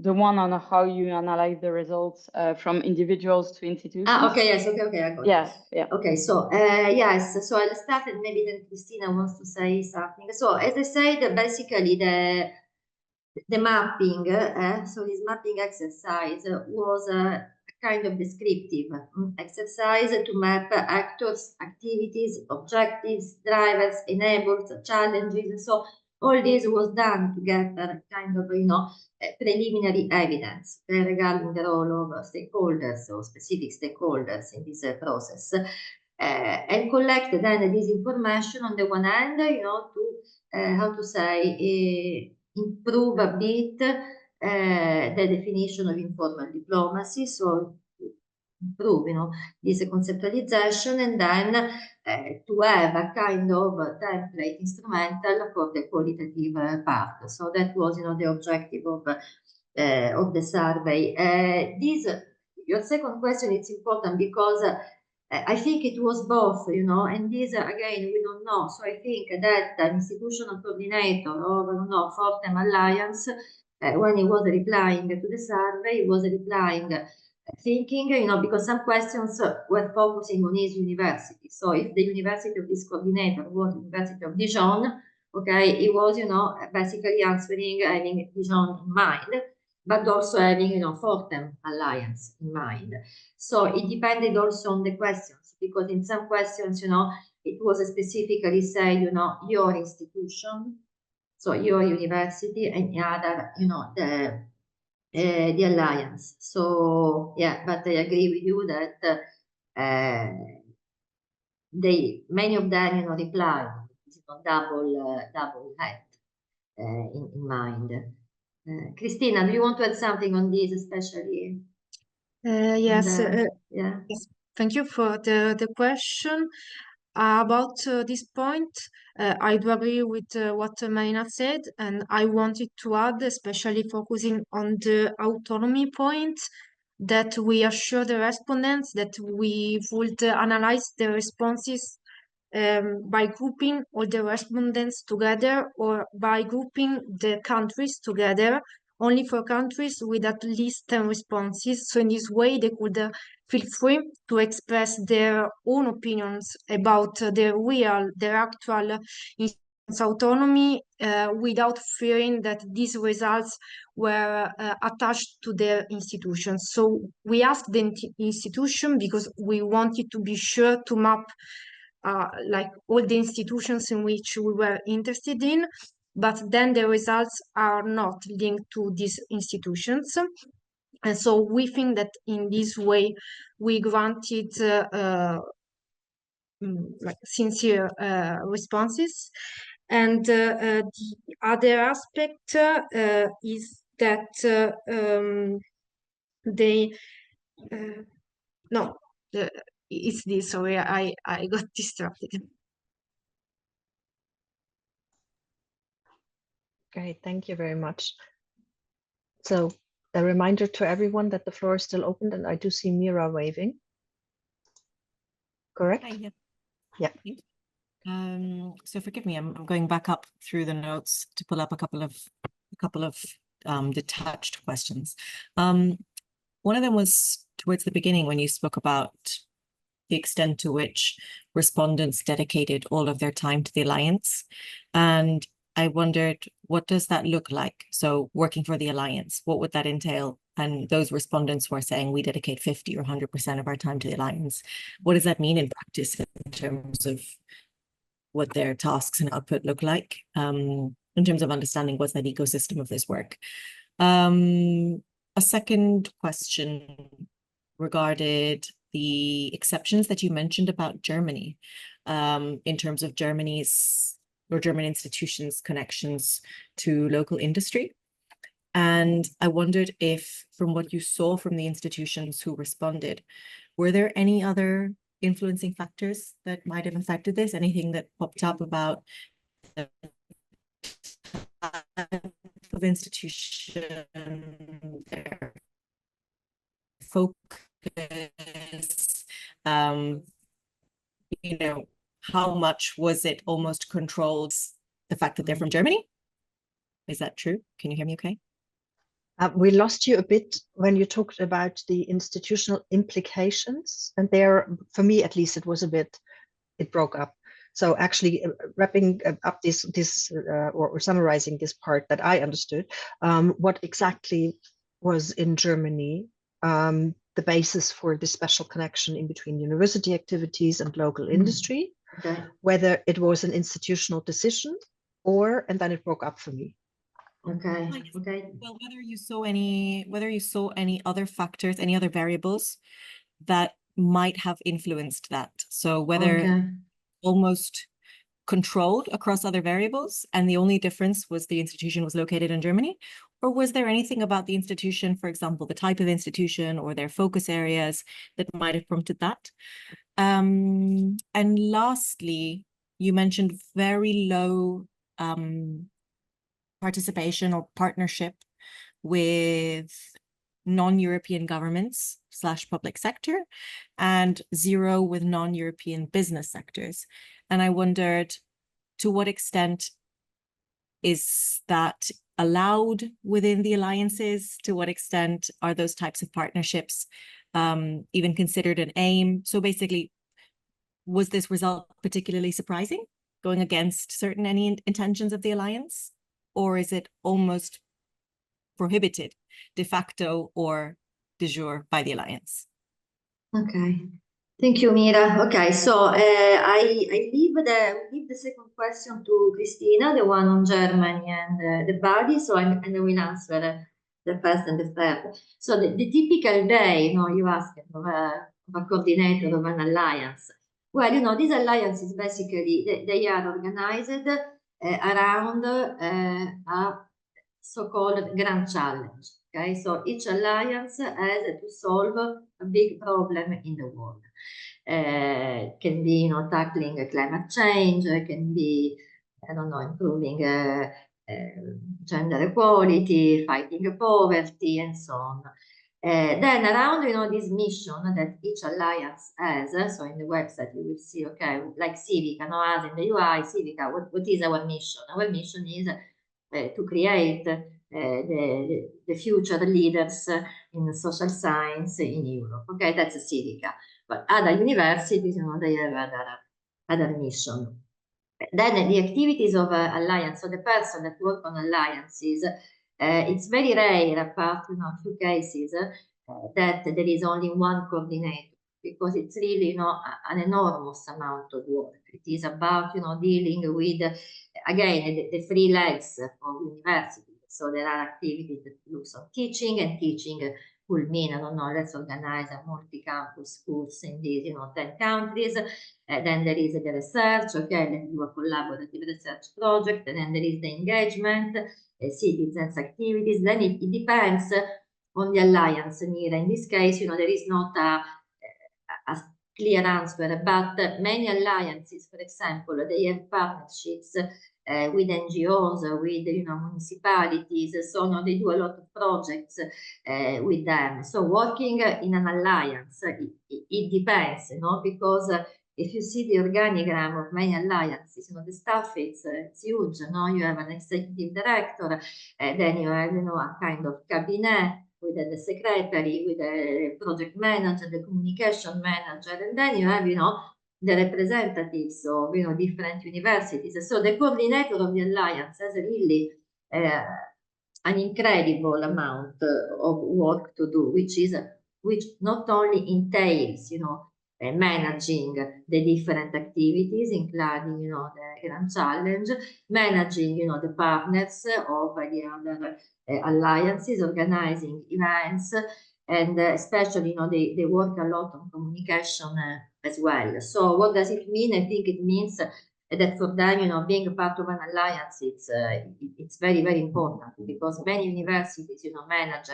the one on how you analyze the results from individuals to institutions? Okay, yes, okay, I got it. Yeah. Okay, so yes, so I'll start and maybe then Cristina wants to say something. So as I said, basically the mapping, so this mapping exercise was a kind of descriptive exercise to map actors, activities, objectives, drivers, enablers, challenges. So all this was done to get a kind of, preliminary evidence regarding the role of stakeholders or specific stakeholders in this process. And collect then this information on the one hand, to, how to say, improve a bit the definition of informal diplomacy, so improve, this conceptualization, and then to have a kind of template instrumental for the qualitative part. So that was, the objective of the survey. Your second question is important because I think it was both, and this again, we don't know. So I think that the institutional coordinator of, Fortem Alliance, when he was replying to the survey, he was replying thinking, because some questions were focusing on his university. So if the university of this coordinator was University of Dijon, okay, he was, basically answering having Dijon in mind, but also having, Fortem Alliance in mind. So it depended also on the questions, because in some questions, it was specifically say, your institution, so your university, and the other, the alliance. So yeah, but I agree with you that many of them, replied, double head in mind. Christina, do you want to add something on this, especially? Yes, yeah. yes. Thank you for the question. About this point, I do agree with what Marina said, and I wanted to add, especially focusing on the autonomy point, that we assure the respondents that we would analyze the responses by grouping all the respondents together or by grouping the countries together, only for countries with at least 10 responses. So in this way, they could feel free to express their own opinions about their actual autonomy without fearing that these results were attached to their institutions. So we asked the institution because we wanted to be sure to map like all the institutions in which we were interested in, but then the results are not linked to these institutions. And so we think that in this way, we granted like sincere responses. And the other aspect is that they, no, it's this, sorry, I got distracted. Great, thank you very much. So a reminder to everyone that the floor is still open, and I do see Mira waving. Correct? Hi, yeah. So forgive me, I'm going back up through the notes to pull up a couple of detached questions. One of them was towards the beginning when you spoke about the extent to which respondents dedicated all of their time to the Alliance. And I wondered, what does that look like? So working for the Alliance, what would that entail? And those respondents were saying we dedicate 50 or 100% of our time to the Alliance. What does that mean in practice in terms of what their tasks and output look like, in terms of understanding what's that ecosystem of this work? A second question regarded the exceptions that you mentioned about Germany, in terms of Germany's or German institutions' connections to local industry. And I wondered if, from what you saw from the institutions who responded, were there any other influencing factors that might have affected this? Anything that popped up about the type of institution, their focus, how much was it almost controlled the fact that they're from Germany? Is that true? Can you hear me okay? We lost you a bit when you talked about the institutional implications, and there, for me at least, it was a bit, it broke up. So actually wrapping up this or summarizing this part that I understood, what exactly was in Germany the basis for this special connection in between university activities and local industry, whether it was an institutional decision and then it broke up for me. Okay. Well, whether you saw any other factors, any other variables that might have influenced that. So whether almost controlled across other variables, and the only difference was the institution was located in Germany, or was there anything about the institution, for example, the type of institution or their focus areas that might have prompted that? And lastly, you mentioned very low participation or partnership with non-European governments / public sector, and 0 with non-European business sectors. And I wondered, to what extent is that allowed within the alliances? To what extent are those types of partnerships even considered an aim? So basically, was this result particularly surprising, going against certain any intentions of the alliance? Or is it almost prohibited de facto or de jure by the alliance? Okay, thank you, Mira. Okay, so I leave the second question to Cristina, the one on Germany and the body. So I will answer the first and the third. So the typical day, you ask of a coordinator of an alliance. Well, these alliances basically they are organized around a so-called grand challenge. Okay, so each alliance has to solve a big problem in the world. Can be, tackling climate change, can be, I don't know, improving gender equality, fighting poverty, and so on. Then around, this mission that each alliance has, so in the website you will see, okay, like Civica, as in the UI, Civica, what is our mission? Our mission is to create the future leaders in social science in Europe. Okay, that's Civica. But other universities, they have other mission. Then the activities of alliance, so the person that work on alliances, it's very rare, apart from a few cases, that there is only one coordinator, because it's really, an enormous amount of work. It is about, dealing with, again, the 3 legs of university. So there are activities that looks on teaching, and teaching could mean, I don't know, let's organize a multi-campus course in these, 10 countries. Then there is the research, okay, then do a collaborative research project, and then there is the engagement, citizens activities. Then it depends on the alliance, Mira. In this case, there is not a clear answer, but many alliances, for example, they have partnerships with NGOs, with municipalities, so they do a lot of projects with them. So working in an alliance, it depends, because if you see the organigram of many alliances, the staff it's huge. You have an executive director, then you have a kind of cabinet with the secretary, with the project manager, the communication manager, and then you have the representatives of different universities. So the coordinator of the alliance has really an incredible amount of work to do, which not only entails managing the different activities, including the grand challenge, managing the partners of the other alliances, organizing events, and especially they work a lot on communication as well. So what does it mean? I think it means that for them, being a part of an alliance, it's very, very important, because many universities, managed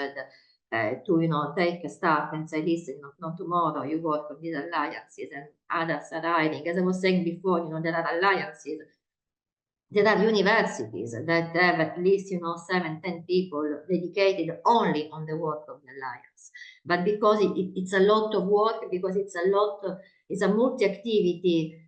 to take a start and say, listen, not tomorrow, you work on these alliances, and others are arriving. As I was saying before, there are alliances, there are universities that have at least 7-10 people dedicated only on the work of the alliance. But because it's a lot of work, because it's a multi-activity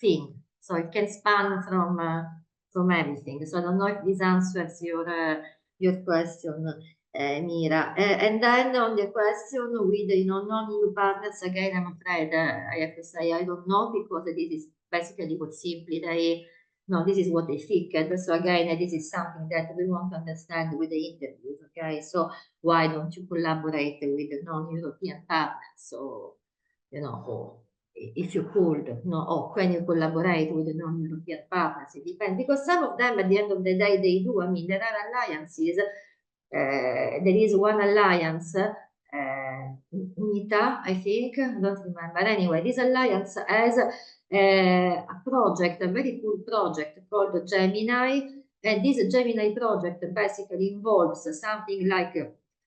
thing, so it can span from everything. So I don't know if this answers your question, Mira. And then on the question with non-EU partners, again, I'm afraid I have to say I don't know, because this is basically what simply they, no, this is what they think. And so again, this is something that we want to understand with the interviews, okay? So why don't you collaborate with the non-European partners? So, you know, or if you could, you know, or can you collaborate with the non-European partners? It depends, because some of them at the end of the day, they do. I mean, there are alliances. There is one alliance, UNITA, I think, I don't remember. Anyway, this alliance has a project, a very cool project called Gemini. And this Gemini project basically involves something like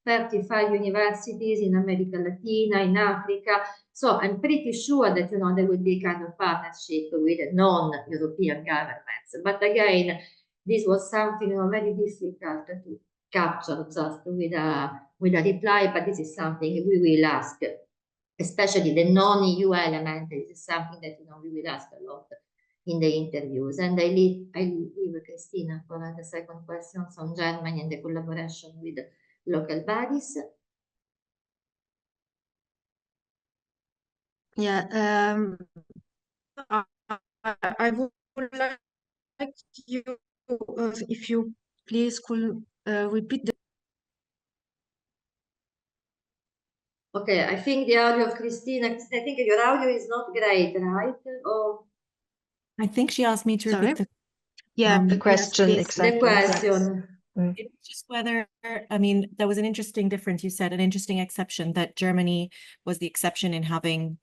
35 universities in America Latina, in Africa. So I'm pretty sure that, you know, there will be kind of partnership with non-European governments. But again, this was something, you know, very difficult to capture just with a reply, but this is something we will ask, especially the non-EU element. This is something that, you know, we will ask a lot in the interviews. And I leave Christina for the second question on Germany and the collaboration with local bodies. Yeah, I would like you, if you please could repeat the. Okay, I think the audio of Christina, I think your audio is not great, right? Or I think she asked me to Sorry? repeat the Yeah, The yes, question please. exactly. the question. It's just whether, I mean, there was an interesting difference. You said an interesting exception that Germany was the exception in having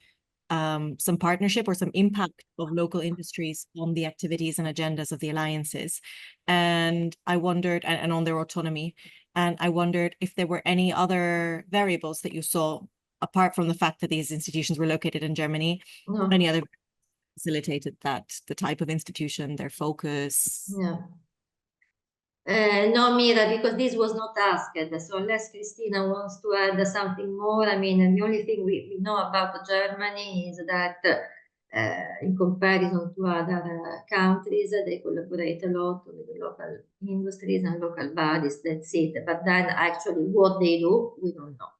some partnership or some impact of local industries on the activities and agendas of the alliances. And I wondered, and on their autonomy, and I wondered if there were any other variables that you saw, apart from the fact that these institutions were located in Germany, No. any other facilitated that, the type of institution, their focus. Yeah. No, Mira, because this was not asked. So unless Christina wants to add something more, I mean, the only thing we know about Germany is that in comparison to other countries, they collaborate a lot with the local industries and local bodies. That's it. But then actually what they do, we don't know.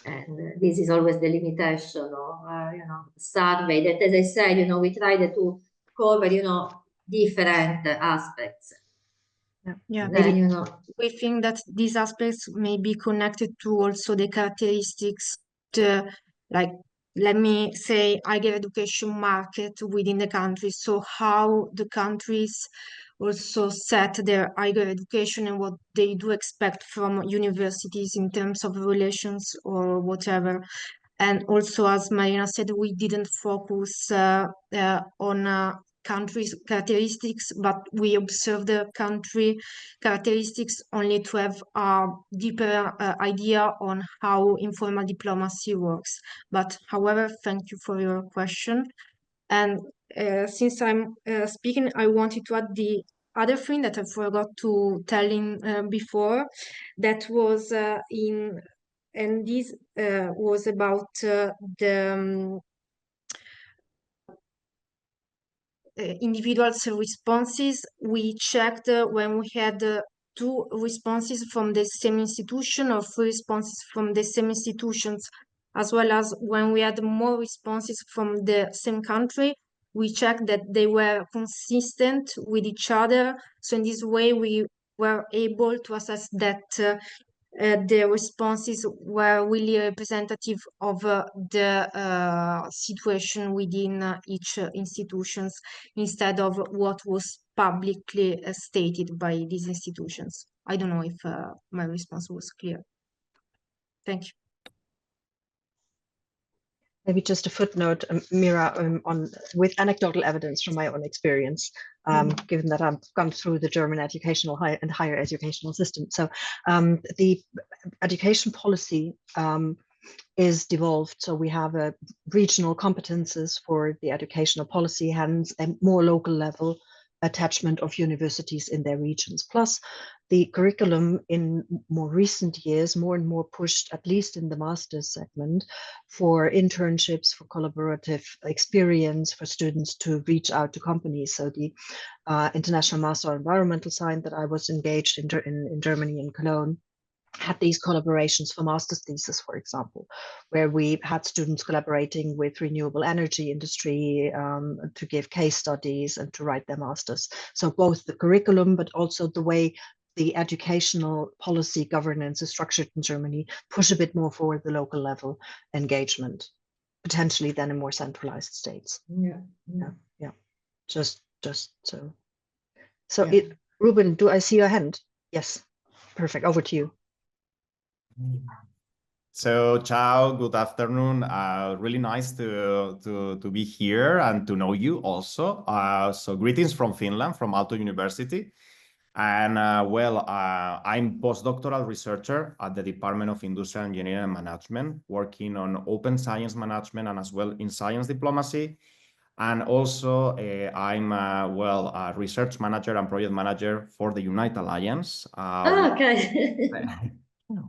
And this is always the limitation of, you know, survey that, as I said, you know, we tried to cover, you know, different aspects. Yeah, Then, you know, we think that these aspects may be connected to also the characteristics, like, let me say, higher education market within the country. So how the countries also set their higher education and what they do expect from universities in terms of relations or whatever. And also, as Marina said, we didn't focus on countries' characteristics, but we observed the country characteristics only to have a deeper idea on how informal diplomacy works. But however, thank you for your question. And since I'm speaking, I wanted to add the other thing that I forgot to tell in before, that was and this was about the individuals' responses. We checked when we had two responses from the same institution or three responses from the same institutions, as well as when we had more responses from the same country. We checked that they were consistent with each other. So in this way, we were able to assess that the responses were really representative of the situation within each institutions, instead of what was publicly stated by these institutions. I don't know if my response was clear. Thank you. Maybe just a footnote, Mira, on with anecdotal evidence from my own experience, given that I've gone through the German educational and higher educational system. So the education policy is devolved. So we have a regional competences for the educational policy, hence a more local level attachment of universities in their regions. Plus, the curriculum in more recent years, more and more pushed, at least in the master's segment, for internships, for collaborative experience, for students to reach out to companies. So the International Master of Environmental Science that I was engaged in Germany, in Cologne, had these collaborations for master's thesis, for example, where we had students collaborating with renewable energy industry to give case studies and to write their masters. So both the curriculum, but also the way the educational policy governance is structured in Germany, push a bit more for the local level engagement, potentially than in more centralized states. Yeah. Just so. So Ruben, do I see your hand? Yes. Perfect. Over to you. So, ciao, good afternoon. Really nice to be here and to know you also. So greetings from Finland, from Aalto University. And I'm postdoctoral researcher at the Department of Industrial Engineering and Management, working on open science management and as well in science diplomacy. And also I'm a research manager and project manager for the Unite Alliance. Okay.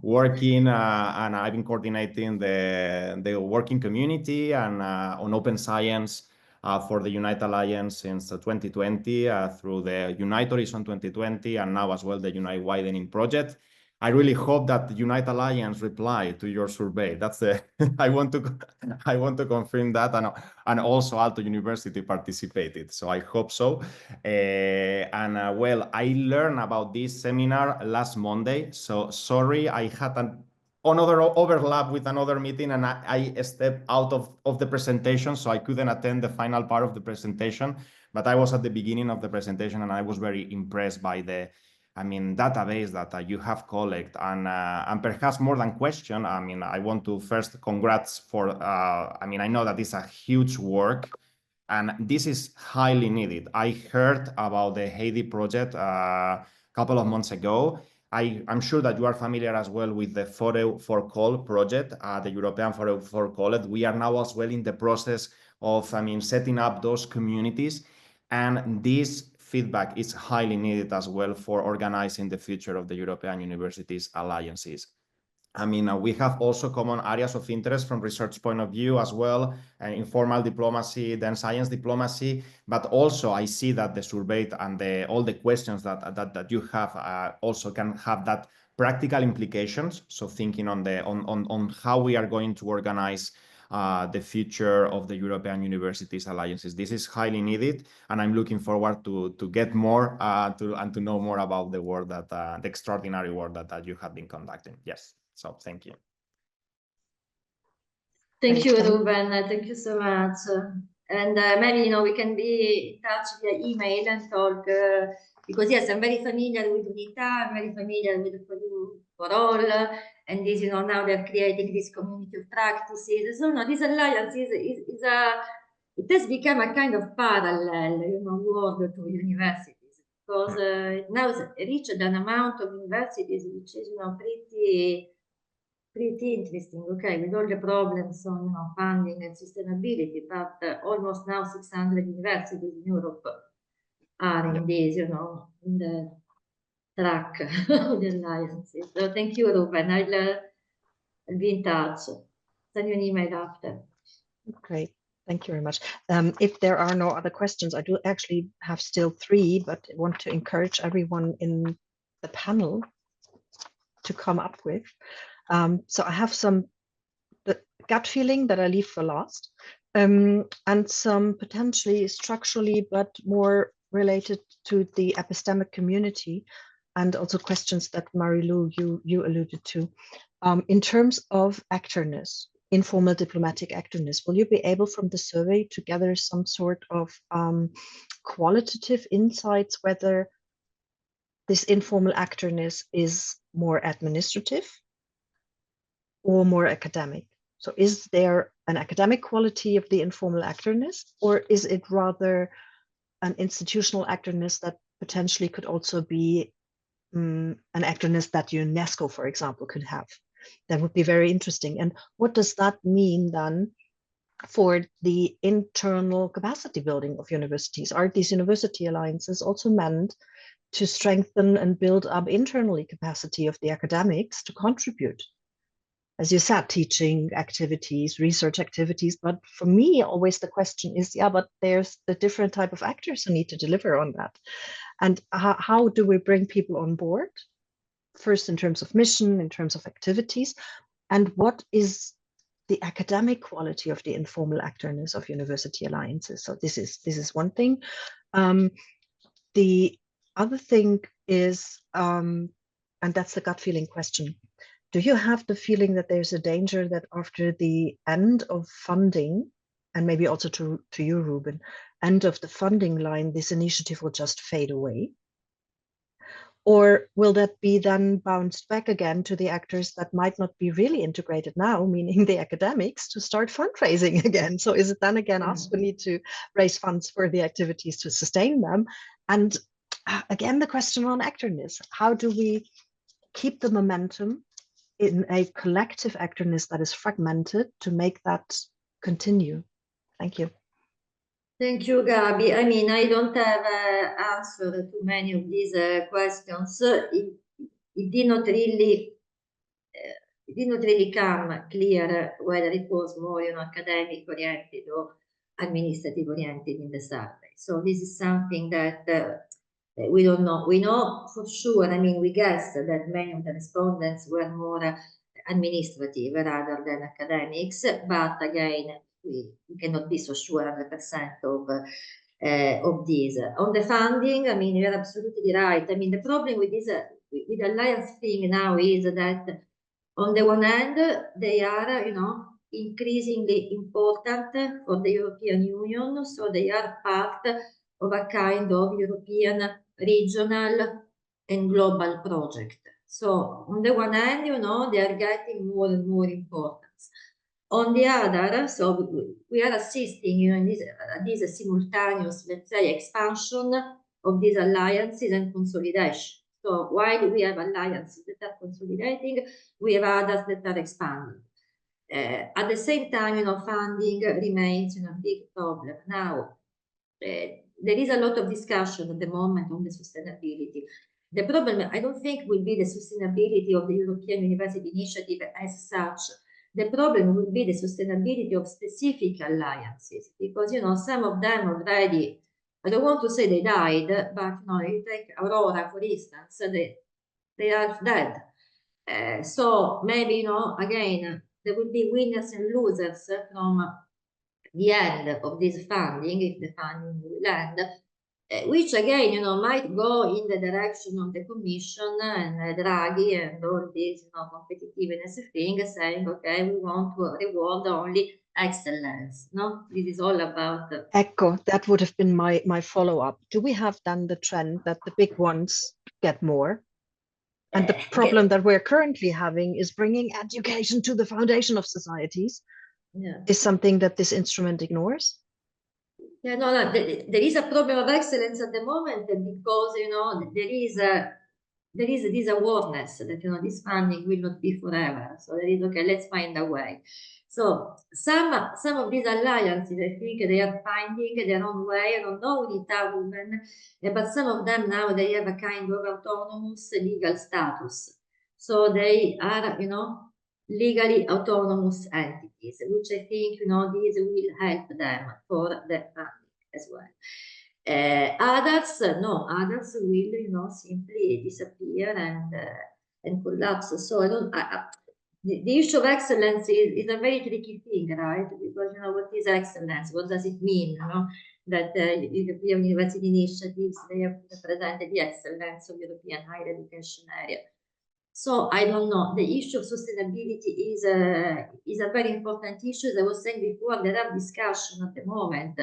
Working and I've been coordinating the working community and on open science for the Unite Alliance since 2020 through the Unite Horizon 2020 and now as well the Unite Widening project. I really hope that the Unite Alliance reply to your survey. That's the I want to confirm that, and also Aalto University participated. So I hope so. I learned about this seminar last Monday. So sorry, I had another overlap with another meeting, and I stepped out of the presentation, so I couldn't attend the final part of the presentation. But I was at the beginning of the presentation, and I was very impressed by the database that you have collected, and perhaps more than question. I want to first congrats for. I know that it's a huge work, and this is highly needed. I heard about the HEIDI project a couple of months ago. I'm sure that you are familiar as well with the Foro for Call project, the European Foro for Call. We are now as well in the process of setting up those communities, and this feedback is highly needed as well for organizing the future of the European Universities Alliances. We have also common areas of interest from research point of view as well, informal diplomacy, then science diplomacy, but also I see that the survey and all the questions that you have also can have that practical implications. So thinking on how we are going to organize the future of the European Universities Alliances. This is highly needed, and I'm looking forward to get more to know more about the work that the extraordinary work that you have been conducting. Yes. So thank you. Thank you, Ruben. Thank you so much. And maybe, we can be in touch via email and talk, because yes, I'm very familiar with UNITA, I'm very familiar with for all, and this, now they're creating this community of practices. So no, this alliance it has become a kind of parallel, world to universities, because now it's reached an amount of universities which is, pretty interesting, okay, with all the problems on funding and sustainability, but almost now 600 universities in Europe are in this, in the track of the alliances. So thank you, Ruben. I'll be in touch. Send you an email after. Great. Thank you very much. If there are no other questions, I do actually have still 3, but I want to encourage everyone in the panel to come up with. So I have the gut feeling that I leave for last, and some potentially structurally, but more related to the epistemic community, and also questions that Marie-Lou, you alluded to. In terms of actorness, informal diplomatic actorness, will you be able from the survey to gather some sort of qualitative insights whether this informal actorness is more administrative or more academic? So is there an academic quality of the informal actorness, or is it rather an institutional actorness that potentially could also be an actorness that UNESCO, for example, could have? That would be very interesting. And what does that mean then for the internal capacity building of universities? Are these university alliances also meant to strengthen and build up internally capacity of the academics to contribute? As you said, teaching activities, research activities, but for me, always the question is, but there's the different type of actors who need to deliver on that. And how do we bring people on board first in terms of mission, in terms of activities, and what is the academic quality of the informal actorness of university alliances. So this is one thing. The other thing is, and that's the gut feeling question. Do you have the feeling that there's a danger that after the end of funding, and maybe also to you, Ruben, end of the funding line, this initiative will just fade away? Or will that be then bounced back again to the actors that might not be really integrated now, meaning the academics, to start fundraising again? So is it then again us who need to raise funds for the activities to sustain them? And again, the question on actorness, how do we keep the momentum in a collective actorness that is fragmented to make that continue? Thank you. Thank you, Gabi. I mean, I don't have answer to many of these questions. It did not really come clear whether it was more, academic oriented or administrative oriented in the survey. So this is something that we don't know. We know for sure. I mean, we guess that many of the respondents were more administrative rather than academics, but again, we cannot be so sure 100% of these. On the funding, I mean, you're absolutely right. I mean, the problem with this, with alliance thing now is that on the one hand, they are, increasingly important for the European Union, so they are part of a kind of European regional and global project. So on the one hand, they are getting more and more importance. On the other, so we are assisting, in this simultaneous, let's say, expansion of these alliances and consolidation. So while we have alliances that are consolidating, we have others that are expanding. At the same time, funding remains a big problem. Now, there is a lot of discussion at the moment on the sustainability. The problem, I don't think, will be the sustainability of the European University Initiative as such. The problem will be the sustainability of specific alliances, because, some of them already, I don't want to say they died, but, you take Aurora, for instance, they are dead. So maybe, again, there will be winners and losers from the end of this funding, if the funding will end, which again, might go in the direction of the Commission and Draghi and all these, competitiveness things, saying, okay, we want to reward only excellence. No, this is all about. Ecco, that would have been my follow-up. Do we have then the trend that the big ones get more? And the problem that we're currently having is bringing education to the foundation of societies. Yeah. Is something that this instrument ignores? Yeah, no, there is a problem of excellence at the moment because, there is this awareness that, this funding will not be forever. So there is, okay, let's find a way. So some of these alliances, I think they are finding their own way. I don't know with women, but some of them now, they have a kind of autonomous legal status. So they are, legally autonomous entities, which I think, these will help them for the funding as well. Others will, simply disappear and collapse. So the issue of excellence is a very tricky thing, right? Because, what is excellence? What does it mean? That European University Initiatives, they have represented the excellence of European higher education area. So I don't know. The issue of sustainability is a very important issue. As I was saying before, there are discussions at the moment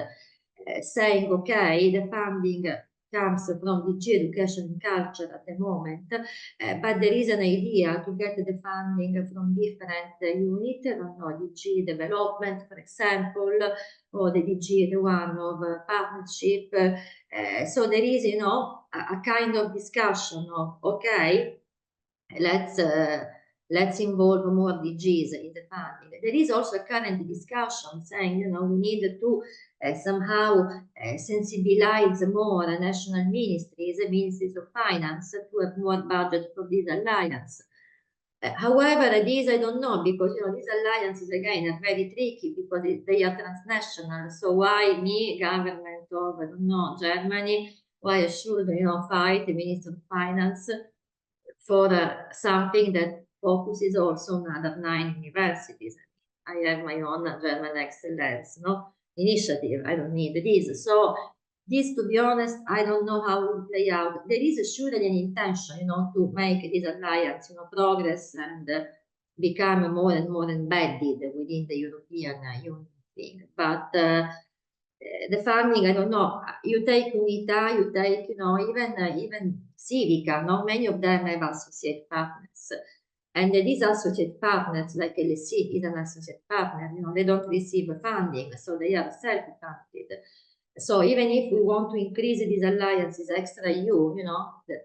saying, okay, the funding comes from DG Education and Culture at the moment, but there is an idea to get the funding from different units, I don't know, DG Development, for example, or the DG, the one of partnership. So there is, a kind of discussion of, okay, let's involve more DGs in the funding. There is also a current discussion saying, we need to somehow sensibilize more national ministries of finance to have more budget for this alliance. However, this I don't know, because these alliances again are very tricky because they are transnational. So why me, government of, I don't know, Germany, why I should fight the Minister of Finance for something that focuses also on other 9 universities. I have my own German Excellence initiative. I don't need this. So this, to be honest, I don't know how it will play out. There is surely an intention, to make this alliance, progress and become more and more embedded within the European Union thing. But the funding, I don't know. You take UNITA, you take, even Civica. Many of them have associate partners. And these associate partners, like LSE is an associate partner, they don't receive funding, so they are self-funded. So even if we want to increase these alliances extra EU,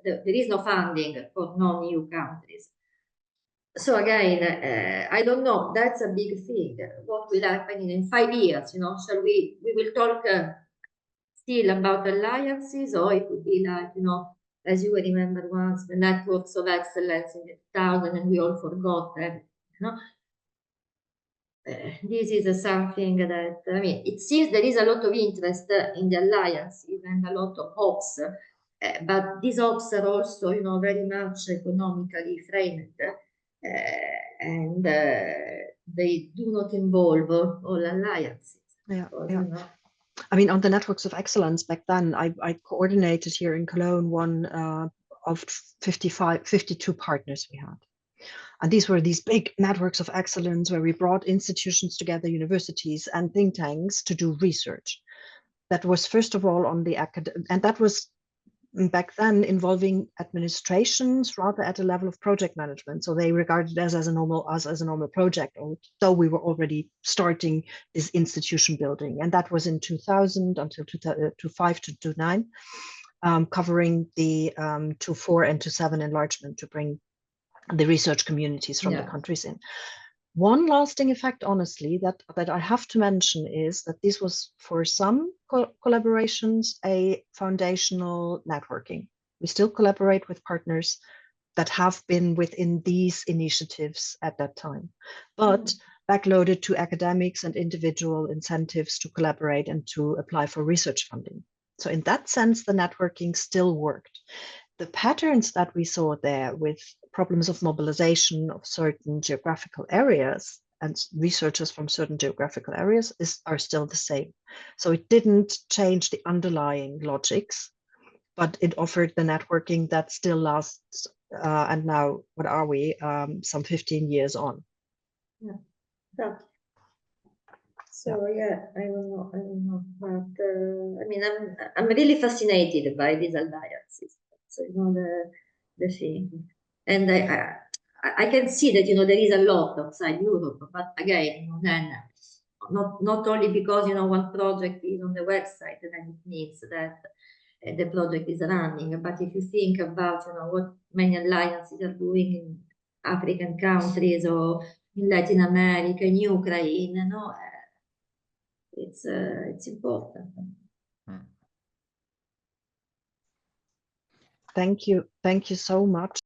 there is no funding for non-EU countries. So again, I don't know, that's a big thing. What will happen in 5 years, shall we will talk still about alliances, or it would be like, as you remember once, the networks of excellence in the 2000 and we all forgot everything, this is something that, it seems there is a lot of interest in the alliances and a lot of hopes, but these hopes are also, very much economically framed, and they do not involve all alliances. Yeah, Because, yeah. On the networks of excellence back then, I coordinated here in Cologne one of 52 partners we had. And these were these big networks of excellence where we brought institutions together, universities and think tanks to do research. That was first of all on the academic, and that was back then involving administrations rather at a level of project management. So they regarded us as a normal project, although we were already starting this institution building. And that was in 2000 until 2005 to 2009, covering the 2004 and 2007 enlargement to bring the research communities from the countries in. One lasting effect, honestly, that I have to mention is that this was for some collaborations a foundational networking. We still collaborate with partners that have been within these initiatives at that time, but backloaded to academics and individual incentives to collaborate and to apply for research funding. So in that sense, the networking still worked. The patterns that we saw there with problems of mobilization of certain geographical areas and researchers from certain geographical areas are still the same. So it didn't change the underlying logics, but it offered the networking that still lasts. And now, what are we? Some 15 years on. Yeah. So yeah, I don't know, but I'm really fascinated by these alliances. So the thing, and I can see that there is a lot outside Europe, but again, then not only because one project is on the website, then it means that the project is running. But if you think about what many alliances are doing in African countries or in Latin America, in Ukraine, it's important. Thank you so much.